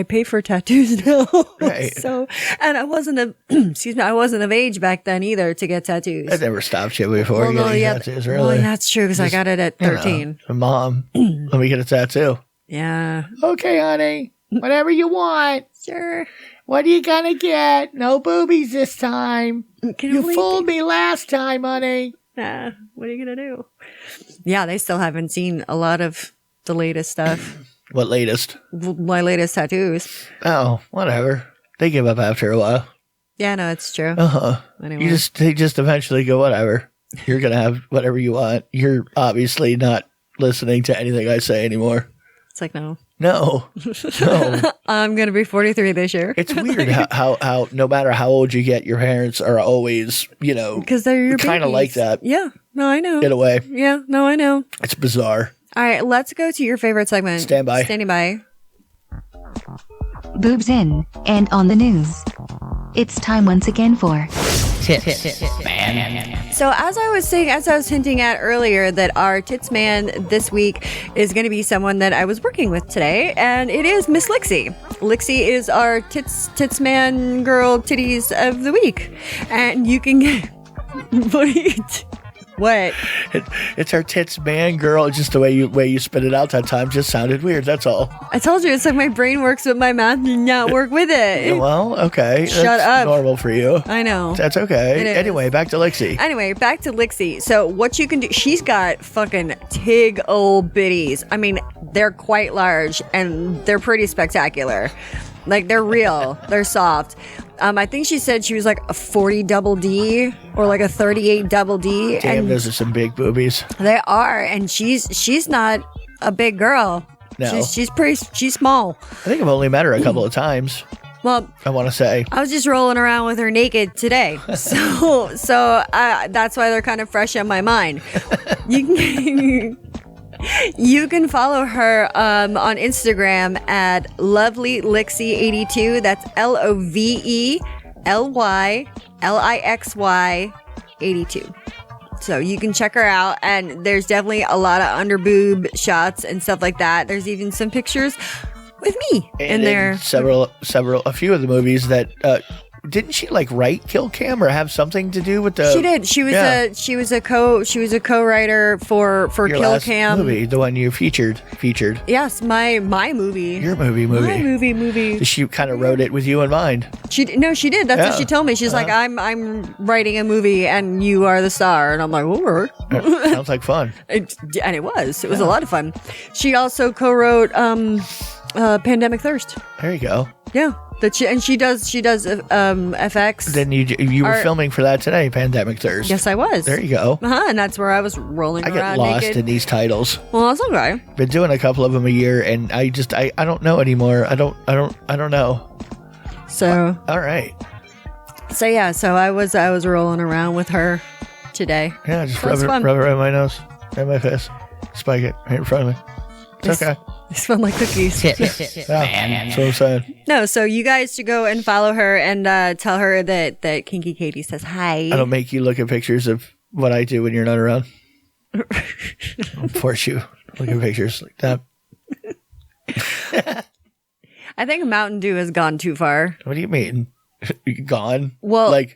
pay for tattoos now. Right. So, and I wasn't I wasn't of age back then either to get tattoos. I never stopped you before getting tattoos. Really? Well, that's true because I got it at 13. Mom, let me get a tattoo. Yeah. Okay, honey. Whatever you want. Sure. What are you gonna get? No boobies this time. You fooled me last time, honey. Nah, what are you gonna do? Yeah, they still haven't seen a lot of the latest stuff. What latest? My latest tattoos. Oh, whatever. They give up after a while. Yeah, no, it's true. Anyway. They just eventually go, whatever. You're gonna have whatever you want. You're obviously not listening to anything I say anymore. It's like, no. I'm going to be 43 this year. It's weird how no matter how old you get, your parents are always, because they're your kind of like that. Yeah. No, I know. In a way. Yeah. No, I know. It's bizarre. All right. Let's go to your favorite segment. Standing by. Boobs in and on the news. It's time once again for Tits Man. So as I was hinting at earlier, that our Tits Man this week is going to be someone that I was working with today, and it is Miss Lixie. Lixie is our Tits Man girl titties of the week, and you can get What? It's her tits, man, girl. Just the way you spit it out that time just sounded weird. That's all. I told you, it's like my brain works with my mouth and not work with it. Well, okay. Shut That's up. normal for you. I know. That's okay. Anyway, back to Lixie. So what you can do, she's got fucking tig old bitties. I mean, they're quite large and they're pretty spectacular. Like, they're real. They're soft. I think she said she was like a 40 double D or like a 38 double D. Damn, and those are some big boobies. they are. And she's not a big girl. No. She's small. I think I've only met her a couple of times. Well, I want to say. I was just rolling around with her naked today. So that's why they're kind of fresh on my mind. You can follow her on Instagram at LovelyLixie82. That's LOVELYLIXY 82. So you can check her out, and there's definitely a lot of underboob shots and stuff like that. There's even some pictures with me in there. A few of the movies that didn't she like write Kill Cam or have something to do with the? She did. She was a co-writer for Your Kill last Cam movie, the one you featured. Yes, my movie. Your movie. My movie. She kind of wrote it with you in mind. She did. That's what she told me. She's like, I'm writing a movie and you are the star, and I'm like, all right. Sounds like fun. And it was a lot of fun. She also co-wrote Pandemic Thirst. There you go. Yeah. She does FX. Then you were filming for that today, Pandemic Thirst. Yes, I was. There you go. And that's where I was rolling around I get lost naked. in these titles. Well, that's okay. Been doing a couple of them a year, and I don't know anymore. I don't know. So all right. So yeah, so I was rolling around with her today. Yeah, just rub it right my nose, right my face, spike it right in front of me. It's okay. They smell like cookies. Yeah, that's what I'm saying. No, so you guys should go and follow her and tell her that Kinky Katie says hi. I don't make you look at pictures of what I do when you're not around. I'll force you to look at pictures like that. I think Mountain Dew has gone too far. What do you mean? Gone? Well, like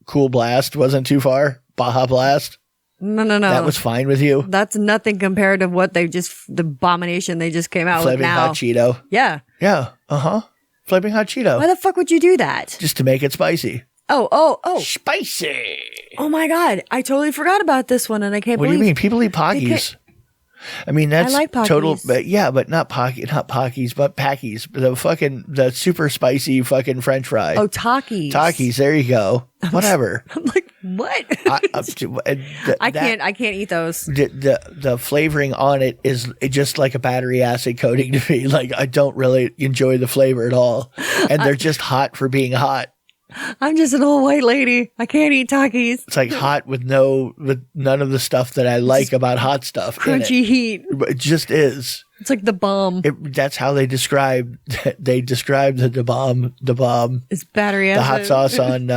Cool Blast wasn't too far? Baja Blast? No. That was fine with you? That's nothing compared to what the abomination they just came out with now. Flaming Hot Cheeto? Yeah. Yeah. Flaming Hot Cheeto. Why the fuck would you do that? Just to make it spicy. Oh. Spicy. Oh my God. I totally forgot about this one and I can't believe. What do you mean? People eat Pockies. I mean, that's I like Pockies. total, but not Pockies, but Packies. The super spicy fucking French fry. Oh, Takis. Takis, there you go. Whatever. I'm like, what? I can't eat those. The flavoring on it is just like a battery acid coating to me. Like, I don't really enjoy the flavor at all. And they're just hot for being hot. I'm just an old white lady. I can't eat Takis. It's like hot with none of the stuff that I like about hot stuff. Crunchy heat. It just is. It's like the bomb. That's how they describe the bomb. It's battery acid. The hot sauce on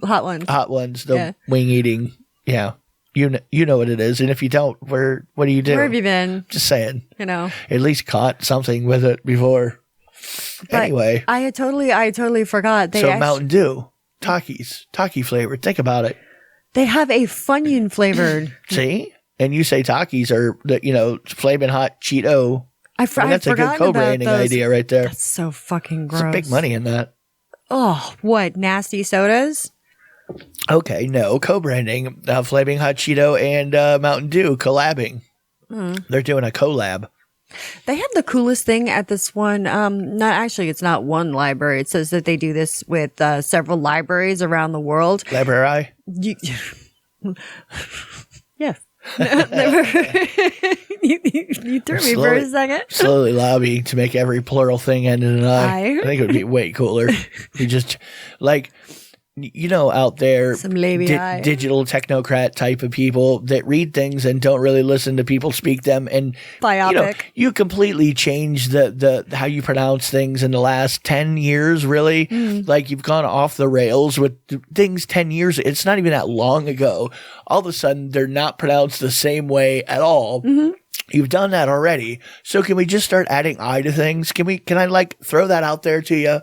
hot ones. The wing eating. Yeah. You know what it is. And if you don't, what do you do? Where have you been? Just saying. At least caught something with it before. But anyway. I had totally forgot. Mountain Dew. Taki flavored. Think about it. They have a Funyun flavored. See? And you say Takis are flaming hot Cheeto. That's a good co-branding idea right there. That's so fucking gross. There's big money in that. Oh, what? Nasty sodas? Okay, no. Co-branding. Flaming hot Cheeto and Mountain Dew collabing. They're doing a collab. They have the coolest thing at this one. It's not one library. It says that they do this with several libraries around the world. Librari? Yes. You threw me for a second. Slowly lobbying to make every plural thing end in an I. I think it would be way cooler. You just like... out there, some digital technocrat type of people that read things and don't really listen to people speak them. And you completely changed the how you pronounce things in the last 10 years, really. Like you've gone off the rails with things 10 years. It's not even that long ago. All of a sudden, they're not pronounced the same way at all. You've done that already. So can we just start adding I to things? Can I throw that out there to you?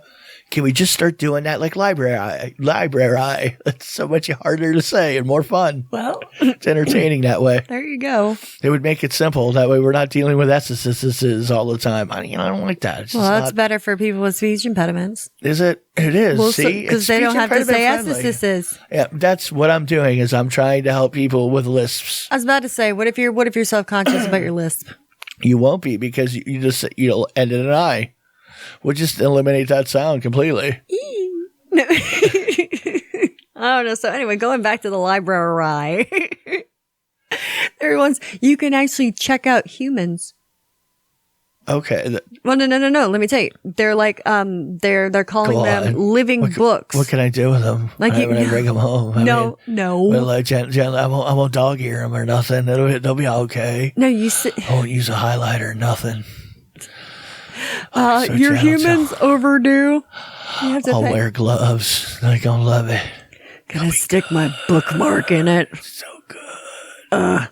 Can we just start doing that like library? It's so much harder to say and more fun. Well, it's entertaining that way. There you go. It would make it simple. That way we're not dealing with SSSs all the time. I don't like that. That's better for people with speech impediments. Is it? It is. Well, see? Because they don't have to say SSSs. Yeah, that's what I'm doing is I'm trying to help people with lisps. I was about to say, what if you're self-conscious about your lisp? You won't be because you'll end in an I. We'll just eliminate that sound completely. No. I don't know. So anyway, going back to the library, you can actually check out humans. Okay. Well, no. Let me tell you. They're like, they're calling them living books. What can I do with them? When I bring them home? No. Well, I won't dog ear them or nothing. They'll be okay. No, I won't use a highlighter or nothing. Your humans overdue. I'll wear gloves. They're gonna love it. Gonna stick my bookmark in it. So good.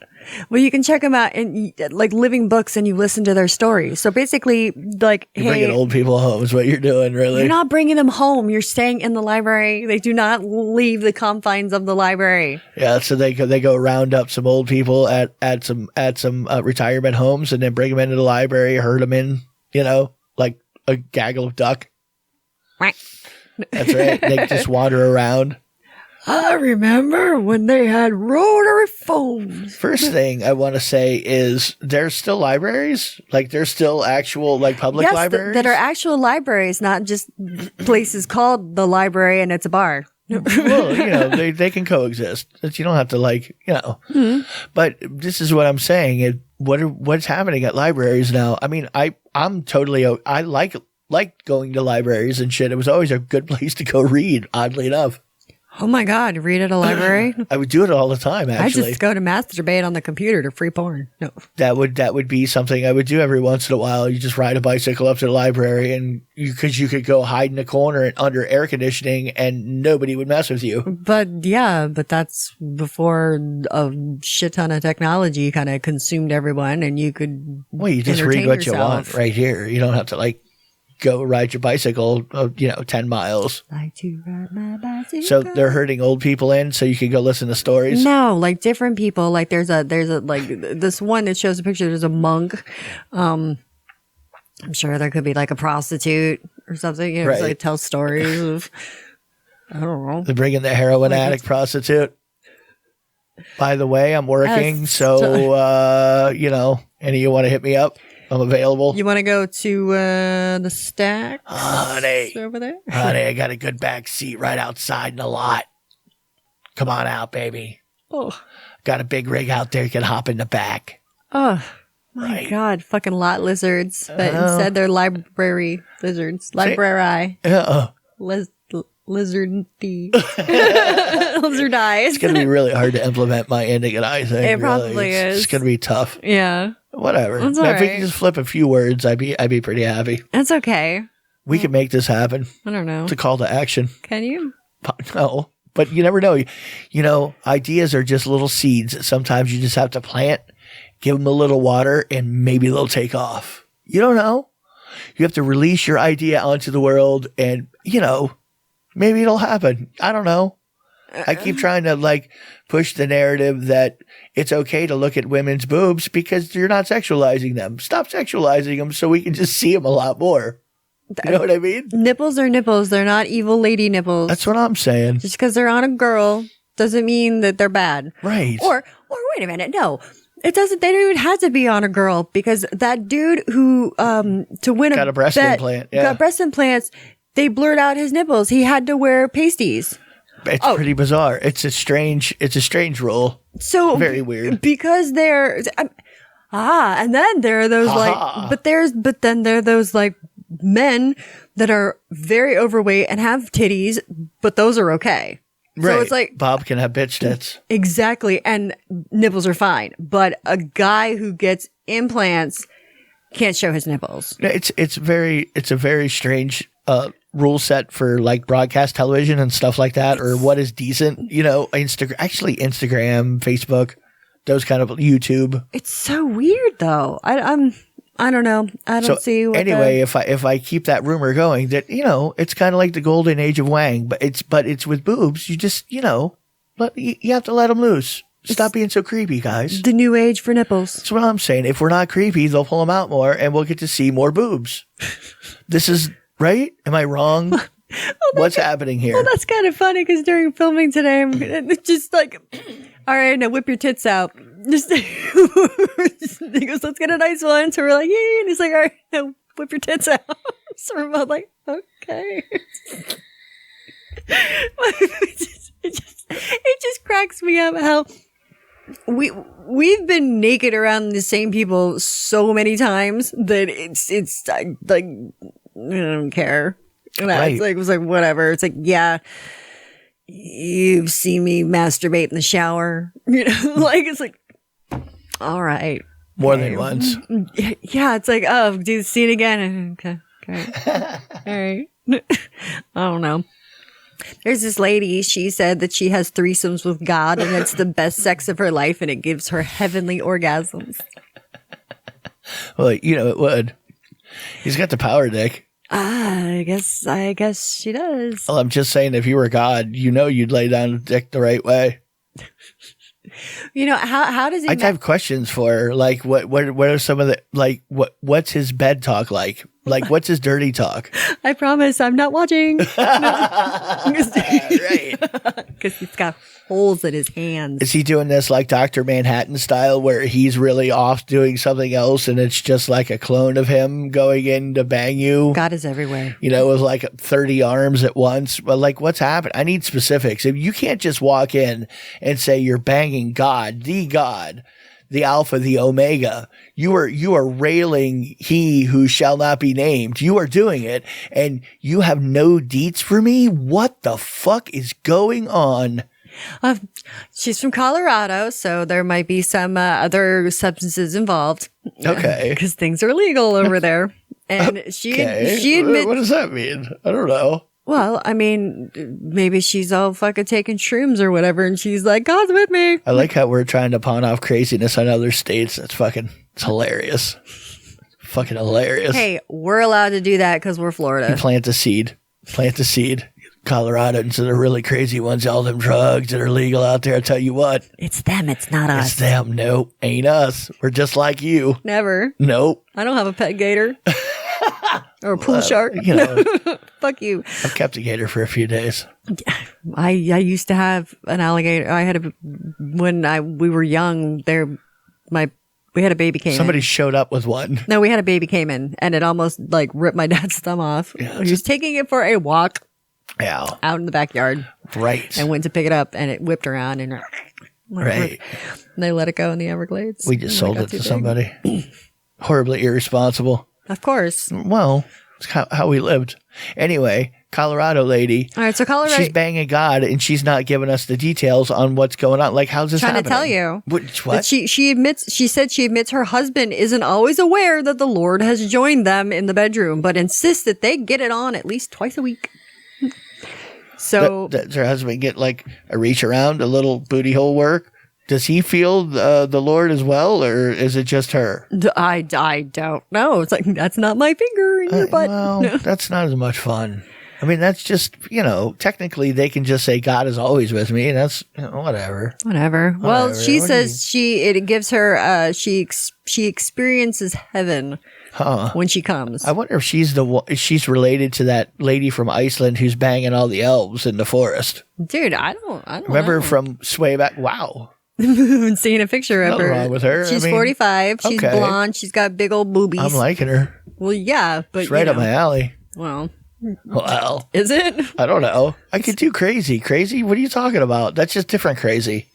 Well, you can check them out and like living books, and you listen to their stories. So basically, like, you're bringing old people home is what you're doing. Really, you're not bringing them home. You're staying in the library. They do not leave the confines of the library. Yeah, so they go round up some old people at some retirement homes, and then bring them into the library, herd them in. Like a gaggle of duck. Right. That's right. They just wander around. I remember when they had rotary phones. First thing I want to say is there's still libraries? Like there's still actual like public libraries? That are actual libraries, not just places called the library and it's a bar. Well, they can coexist. You don't have to Mm-hmm. But this is what I'm saying. What's happening at libraries now? I mean, I'm totally, I like going to libraries and shit. It was always a good place to go read, oddly enough. Oh my God, read at a library? I would do it all the time, actually. I just go to masturbate on the computer to free porn. No. That would be something I would do every once in a while. You just ride a bicycle up to the library and you could go hide in a corner and under air conditioning and nobody would mess with you. But that's before a shit ton of technology kind of consumed everyone and you could you just read what you want right here. You don't have to go ride your bicycle, 10 miles. Like to ride my bicycle. So they're herding old people in so you can go listen to stories? No, like different people. Like there's a like this one that shows a picture. There's a monk. I'm sure there could be like a prostitute or something. Right. Just, like tell stories of, I don't know. They're bringing the heroin addict prostitute. By the way, I'm working. So, any of you want to hit me up? I'm available. You want to go to the Stacks? Honey. Over there? Honey, I got a good back seat right outside in the lot. Come on out, baby. Oh. Got a big rig out there. You can hop in the back. Oh, my God. Fucking lot lizards. But instead they're library lizards. Librari. Lizard-y. Lizard-eye. It's going to be really hard to implement my ending and I thing. It probably is. It's going to be tough. Yeah. Whatever. That's If all we right. can just flip a few words, I'd be pretty happy. That's okay. We can make this happen. I don't know. It's a call to action. Can you? No, but you never know. Ideas are just little seeds that sometimes you just have to plant, give them a little water, and maybe they'll take off. You don't know. You have to release your idea onto the world and, maybe it'll happen. I don't know. I keep trying to push the narrative that it's okay to look at women's boobs because you're not sexualizing them. Stop sexualizing them so we can just see them a lot more. You know what I mean? Nipples are nipples. They're not evil lady nipples. That's what I'm saying. Just because they're on a girl doesn't mean that they're bad. Right. Or wait a minute. No, it doesn't. They don't even have to be on a girl because that dude who, to win got a breast implant. Yeah. Got breast implants. They blurred out his nipples. He had to wear pasties. It's pretty bizarre. It's a strange rule. So very weird. Because they're, and then there are those but then there are those men that are very overweight and have titties, but those are okay. Right. So it's Bob can have bitch tits. Exactly. And nipples are fine. But a guy who gets implants can't show his nipples. It's a very strange, rule set for broadcast television and stuff like that, or what is decent, Instagram, Facebook, those kind of YouTube. It's so weird though. I don't know. I don't see what anyway, if I keep that rumor going that, it's kind of like the golden age of Wang, but it's with boobs. You just, you have to let them loose. Stop being so creepy, guys. The new age for nipples. That's what I'm saying. If we're not creepy, they'll pull them out more and we'll get to see more boobs. This is right. Am I wrong? What's happening here? Well, that's kind of funny because during filming today, I'm just like, all right, now whip your tits out. Just, he goes, let's get a nice one. So we're like, yeah. And he's like, all right, now whip your tits out. So we're both like, okay. It just cracks me up how we've been naked around the same people so many times that it's like I don't care. Right. It was like whatever. It's like, yeah, you've seen me masturbate in the shower. Like it's like, all right, more than once. Yeah, it's like, oh, do the scene again. Okay. All right. I don't know. There's this lady, she said that she has threesomes with God and it's the best sex of her life and it gives her heavenly orgasms. Well, it would. He's got the power, Dick. I guess she does. Well, I'm just saying, if you were God, you'd lay down the dick the right way. How does he? I have questions for her. Like, what are some of the what's his bed talk like? Like, what's his dirty talk? I promise, I'm not watching. Right, because he's got holes in his hands. Is he doing this like Dr. Manhattan style, where he's really off doing something else, and it's just like a clone of him going in to bang you? God is everywhere. With like 30 arms at once. But like, what's happened? I need specifics. You can't just walk in and say you're banging God, the Alpha, the Omega. You are railing he who shall not be named. You are doing it, and you have no deets for me? What the fuck is going on? She's from Colorado, so there might be some other substances involved. Okay. Because things are illegal over there. And she admits... What does that mean? I don't know. Well, I mean, maybe she's all fucking taking shrooms or whatever, and she's like, God's with me. I like how we're trying to pawn off craziness on other states. It's hilarious. Fucking hilarious. Hey, we're allowed to do that because we're Florida. You plant the seed. Coloradans are the really crazy ones. All them drugs that are legal out there. I tell you what. It's them. It's not us. It's them. Nope. Ain't us. We're just like you. Never. Nope. I don't have a pet gator. Or a pool shark. Fuck you. I've kept a gator for a few days. I used to have an alligator. When we were young, we had a baby caiman. Somebody showed up with one. No, we had a baby caiman, and it almost ripped my dad's thumb off. Yeah, he was taking it for a walk. Yeah. Out in the backyard. Right. And went to pick it up, and it whipped around and right. And they let it go in the Everglades. We just sold it to somebody. Horribly irresponsible. Of course. Well, it's how we lived. Anyway, Colorado lady. All right, so Colorado. She's banging God, and she's not giving us the details on what's going on. Like, how's this happening? Trying to tell you. What? She said she admits her husband isn't always aware that the Lord has joined them in the bedroom, but insists that they get it on at least twice a week. So does her husband get like a reach around, a little booty hole work? Does he feel the Lord as well, or is it just her? I don't know. It's like, that's not my finger in your butt. Well, no. That's not as much fun. I mean, that's just, technically they can just say God is always with me, and that's whatever. Whatever. Well, she says it gives her she experiences heaven when she comes. I wonder if she's related to that lady from Iceland who's banging all the elves in the forest. Dude, I don't remember know. From way back. Wow. I've seen a picture of Nothing her. wrong with her. She's 45. She's blonde. She's got big old boobies. I'm liking her. Well, yeah, but it's right up my alley. Well, is it? I don't know. I could do crazy. Crazy? What are you talking about? That's just different crazy.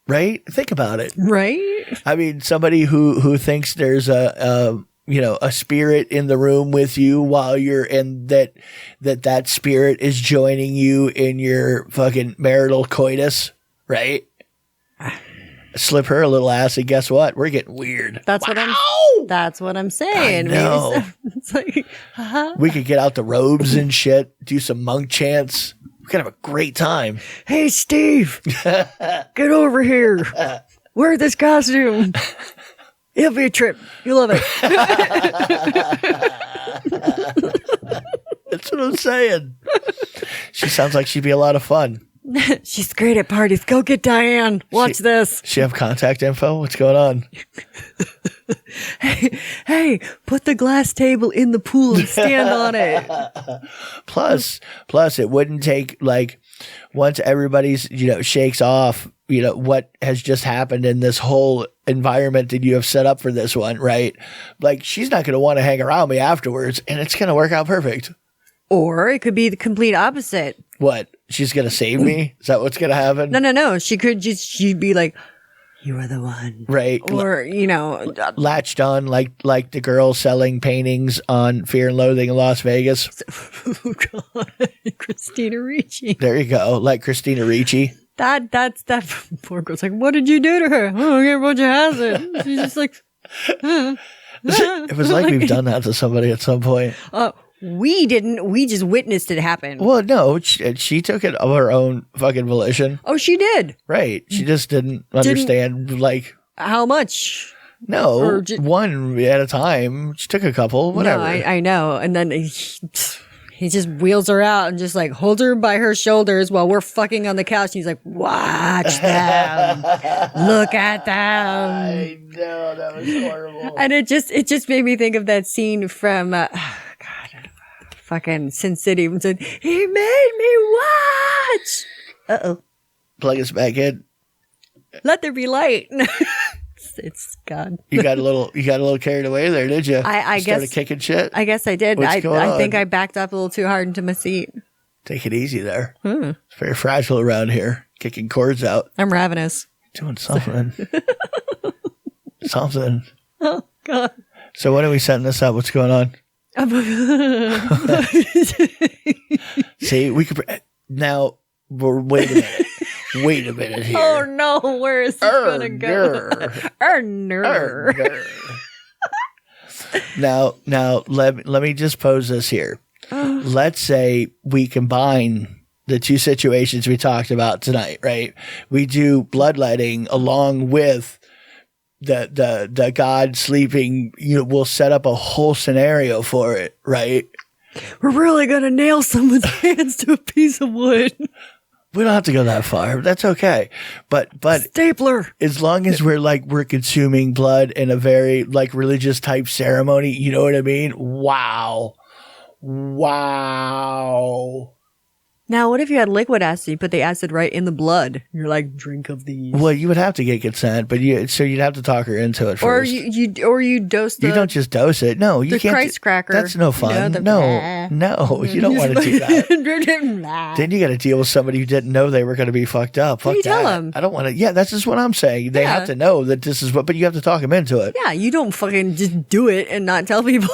Right? Think about it. Right? I mean, somebody who thinks there's a spirit in the room with you while you're in that spirit is joining you in your fucking marital coitus, right? Slip her a little ass, and guess what? We're getting weird. That's what I'm saying. I know. It's like, we could get out the robes and shit, do some monk chants. We could have a great time. Hey, Steve, get over here. Wear this costume. It'll be a trip. You'll love it. That's what I'm saying. She sounds like she'd be a lot of fun. She's great at parties. Go get Diane. Watch this. She have contact info? What's going on? Hey, put the glass table in the pool and stand on it. Plus, it wouldn't take, like, once everybody's, shakes off, what has just happened in this whole environment that you have set up for this one, right? Like, she's not going to want to hang around me afterwards, and it's going to work out perfect. Or it could be the complete opposite. What? She's going to save me? Is that what's going to happen? No. She'd be like, you are the one. Right. Or, latched on like the girl selling paintings on Fear and Loathing in Las Vegas. Oh, God. Christina Ricci. There you go. Like Christina Ricci. That's that poor girl's like, what did you do to her? Oh, I get a bunch of acid. She's just like, It was like we've done that to somebody at some point. We didn't. We just witnessed it happen. Well, no, she took it of her own fucking volition. Oh, she did. Right. She just didn't understand, like... How much? No, one at a time. She took a couple, whatever. No, I know. And then he just wheels her out and just like holds her by her shoulders while we're fucking on the couch. And he's like, watch them. Look at them. I know, that was horrible. And it just made me think of that scene from... fucking Sin City and said, he made me watch. Uh-oh. Plug us back in. Let there be light. It's God. You got a little carried away there, did you? I guess. Started kicking shit? I guess I did. What's going on? I think I backed up a little too hard into my seat. Take it easy there. It's very fragile around here. Kicking cords out. I'm ravenous. Doing something. Something. Oh, God. So when are we setting this up? What's going on? See, we could now. Wait a minute here. Oh no, where is this gonna go? Now let me just pose this here. Let's say we combine the two situations we talked about tonight, right? We do bloodletting along with the God sleeping, we'll set up a whole scenario for it, right? We're really gonna nail someone's hands to a piece of wood. We don't have to go that far. That's okay. But stapler. As long as we're consuming blood in a very like religious type ceremony, you know what I mean? Wow. Now, what if you had liquid acid? You put the acid right in the blood. You're like, drink of these. Well, you would have to get consent, but you'd have to talk her into it first. Or you dose the. You don't just dose it. No, you can't. Christ cracker. That's no fun. No, you don't want to do that. Then you got to deal with somebody who didn't know they were going to be fucked up. Fuck you that. Tell them. I don't want to. Yeah, that's just what I'm saying. They have to know that this is what, but you have to talk them into it. Yeah, you don't fucking just do it and not tell people.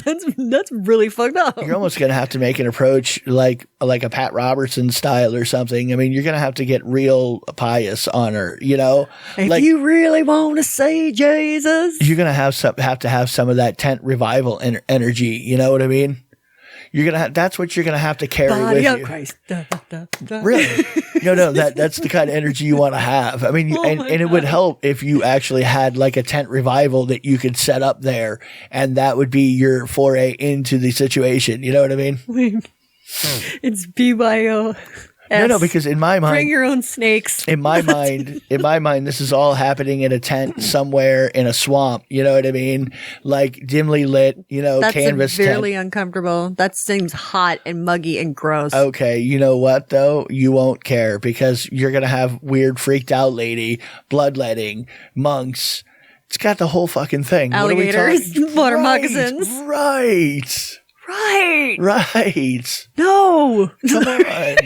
That's really fucked up. You're almost going to have to make an approach like a Pat Robertson style or something. I mean, you're going to have to get real pious on her, If you really want to say Jesus. You're going to have to have some of that tent revival energy. You know what I mean? You're going to that's what you're going to have to carry Body with of you. Christ. Really? No, that's the kind of energy you want to have. I mean, and it would help if you actually had like a tent revival that you could set up there, and that would be your foray into the situation. You know what I mean? It's BYO. No, because in my mind, bring your own snakes. In my mind, this is all happening in a tent somewhere in a swamp. You know what I mean? Like dimly lit, That's canvas severely tent. uncomfortable. That seems hot and muggy and gross. Okay, you know what though? You won't care because you're gonna have weird, freaked out lady, bloodletting, monks. It's got the whole fucking thing. Alligators, water moccasins. Right. No. Come on.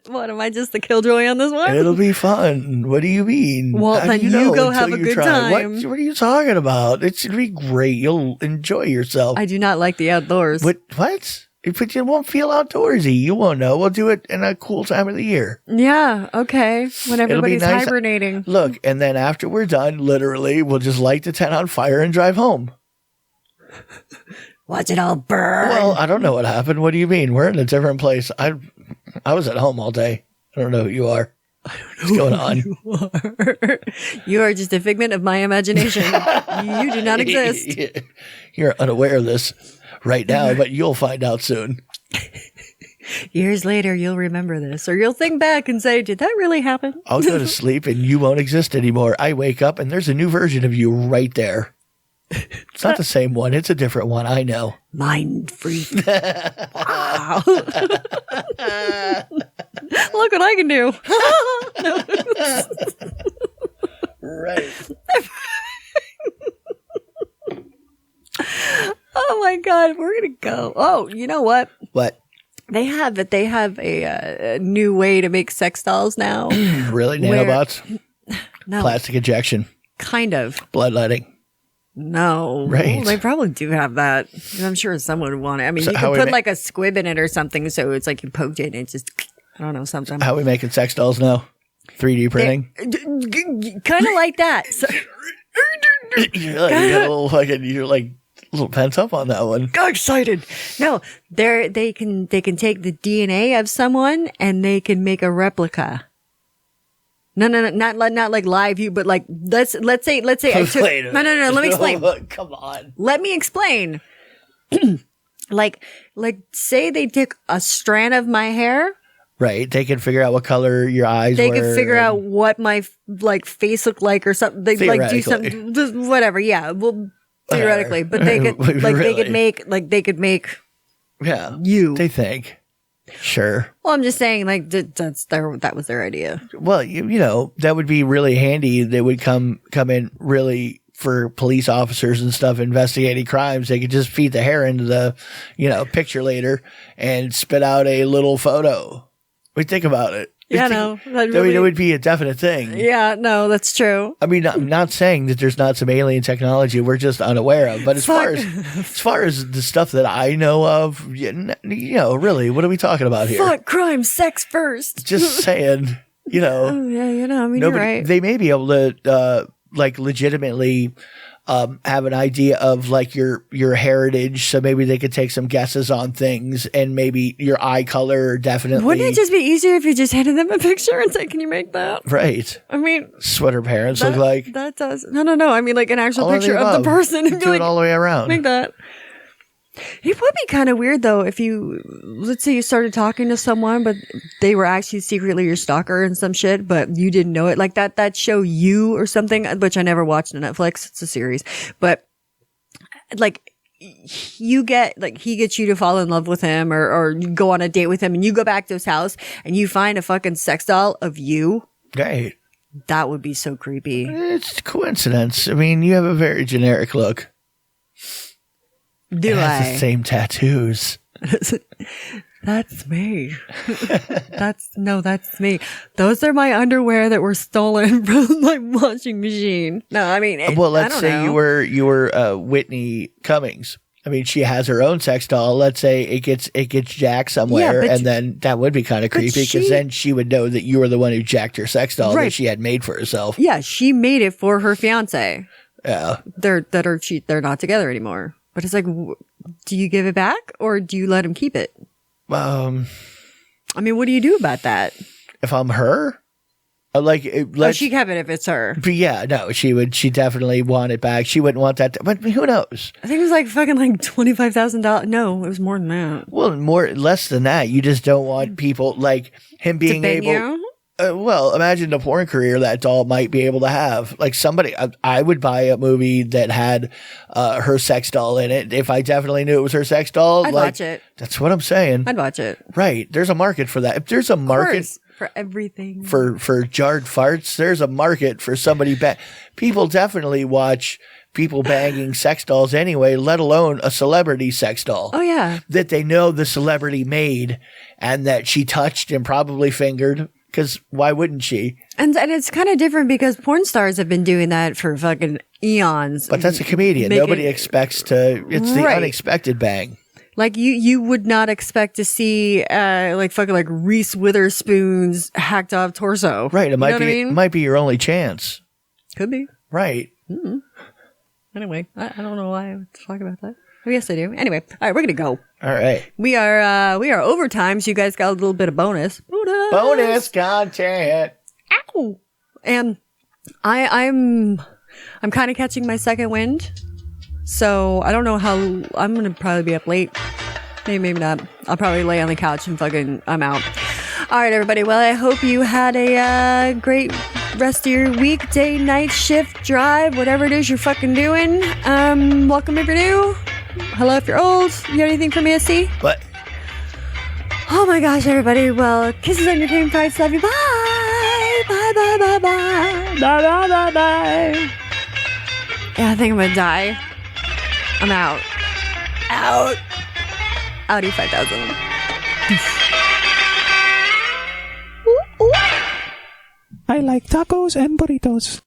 What, am I just the killjoy on this one? It'll be fun. What do you mean? Well, then you go have a good time. What are you talking about? It should be great. You'll enjoy yourself. I do not like the outdoors. What? But you won't feel outdoorsy. You won't know. We'll do it in a cool time of the year. Yeah, okay. When everybody's hibernating. Look, and then after we're done, literally, we'll just light the tent on fire and drive home. Watch it all burn. Well, I don't know what happened. What do you mean? We're in a different place. I was at home all day. I don't know who you are. What's going on? You are just a figment of my imagination. You do not exist. You're unaware of this right now, but you'll find out soon. Years later, you'll remember this, or you'll think back and say, did that really happen? I'll go to sleep and you won't exist anymore. I wake up and there's a new version of you right there. It's not the same one. It's a different one. I know. Mind freak. Wow. Look what I can do. Right. Oh my God. We're going to go. Oh, you know what? What? They have a new way to make sex dolls now. Really? Nanobots? No. Plastic injection? Kind of. Bloodletting? No. Right. Well, they probably do have that. I'm sure someone would want it. I mean, so you can put like a squib in it or something, so it's like you poked it and it just, I don't know, something. How are we making sex dolls now? 3D printing? Kind of like that. So, you're like a little pent up on that one. Got excited. No, they can take the DNA of someone and they can make a replica. No, not like live you, but like let's say I took, no, let me explain. Come on. Let me explain. like say they took a strand of my hair. Right. They can figure out what color your eyes They were. can figure out what my like face looked like or something. They like do something, just whatever. Yeah. Well, theoretically, but they could like they could make yeah you. They think. Sure. Well, I'm just saying, like that was their idea. Well, you know that would be really handy. They would come in really for police officers and stuff investigating crimes. They could just feed the hair into the picture later and spit out a little photo. We think about it. Yeah, no, it would be a definite thing. Yeah, no, that's true. I mean, I'm not saying that there's not some alien technology we're just unaware of, but as far as the stuff that I know of, really, what are we talking about here? Fuck crime, sex first. Just saying, Oh, yeah, I mean, you're right. They may be able to legitimately have an idea of like your heritage, so maybe they could take some guesses on things, and maybe your eye color definitely. Wouldn't it just be easier if you just handed them a picture and said, "Can you make that?" Right. I mean, that's what her parents look like. That does no. I mean, like an actual all picture of the person, and do be it all the way around. Make that. It would be kind of weird though if let's say you started talking to someone, but they were actually secretly your stalker and some shit, but you didn't know it. Like that show You or something, which I never watched on Netflix. It's a series, but like he gets you to fall in love with him or you go on a date with him and you go back to his house and you find a fucking sex doll of you. Right. That would be so creepy. It's a coincidence. I mean, you have a very generic look. Do I? The same tattoos. That's me. That's me. Those are my underwear that were stolen from my washing machine. No, I mean, well, let's say you were Whitney Cummings. I mean, she has her own sex doll. Let's say it gets jacked somewhere, and then that would be kind of creepy because then she would know that you were the one who jacked her sex doll that she had made for herself. Yeah, she made it for her fiance. Yeah, they're not together anymore. But it's like, do you give it back or do you let him keep it? I mean, what do you do about that? If I'm her, she kept it if it's her. But yeah, no, she definitely want it back. She wouldn't want that. But who knows? I think it was like fucking like $25,000. No, it was more than that. Well, less than that. You just don't want people like him being able. Well, imagine the porn career that doll might be able to have. Like somebody, I would buy a movie that had her sex doll in it. If I definitely knew it was her sex doll, I'd watch it. That's what I'm saying. I'd watch it. Right. There's a market for that. If there's a market for everything, for jarred farts, there's a market for somebody. People definitely watch people banging sex dolls anyway, let alone a celebrity sex doll. Oh, yeah. That they know the celebrity made and that she touched and probably fingered. Because why wouldn't she? And it's kind of different because porn stars have been doing that for fucking eons. But that's a comedian. Nobody expects to. It's the unexpected bang. Like you would not expect to see like fucking like Reese Witherspoon's hacked off torso. Right. It might be your only chance. Could be. Right. Mm-hmm. Anyway, I don't know why I would talk about that. Oh, yes, I do. Anyway, all right, we're gonna go. All right. We are overtime, so you guys got a little bit of bonus. Bonus content. Woo! And I'm kind of catching my second wind. So I don't know how I'm going to probably be up late. Maybe not. I'll probably lay on the couch and I'm out. All right, everybody. Well, I hope you had a great rest of your weekday, night shift, drive, whatever it is you're fucking doing. Welcome if you're new. Hello if you're old. You got anything for me, SC? What? Oh my gosh, everybody. Well, kisses on your cream pies. Love you. Bye. Bye, bye, bye, bye. Bye, bye, bye, bye. Yeah, I think I'm gonna die. I'm out. Out. Audi 5000. I like tacos and burritos.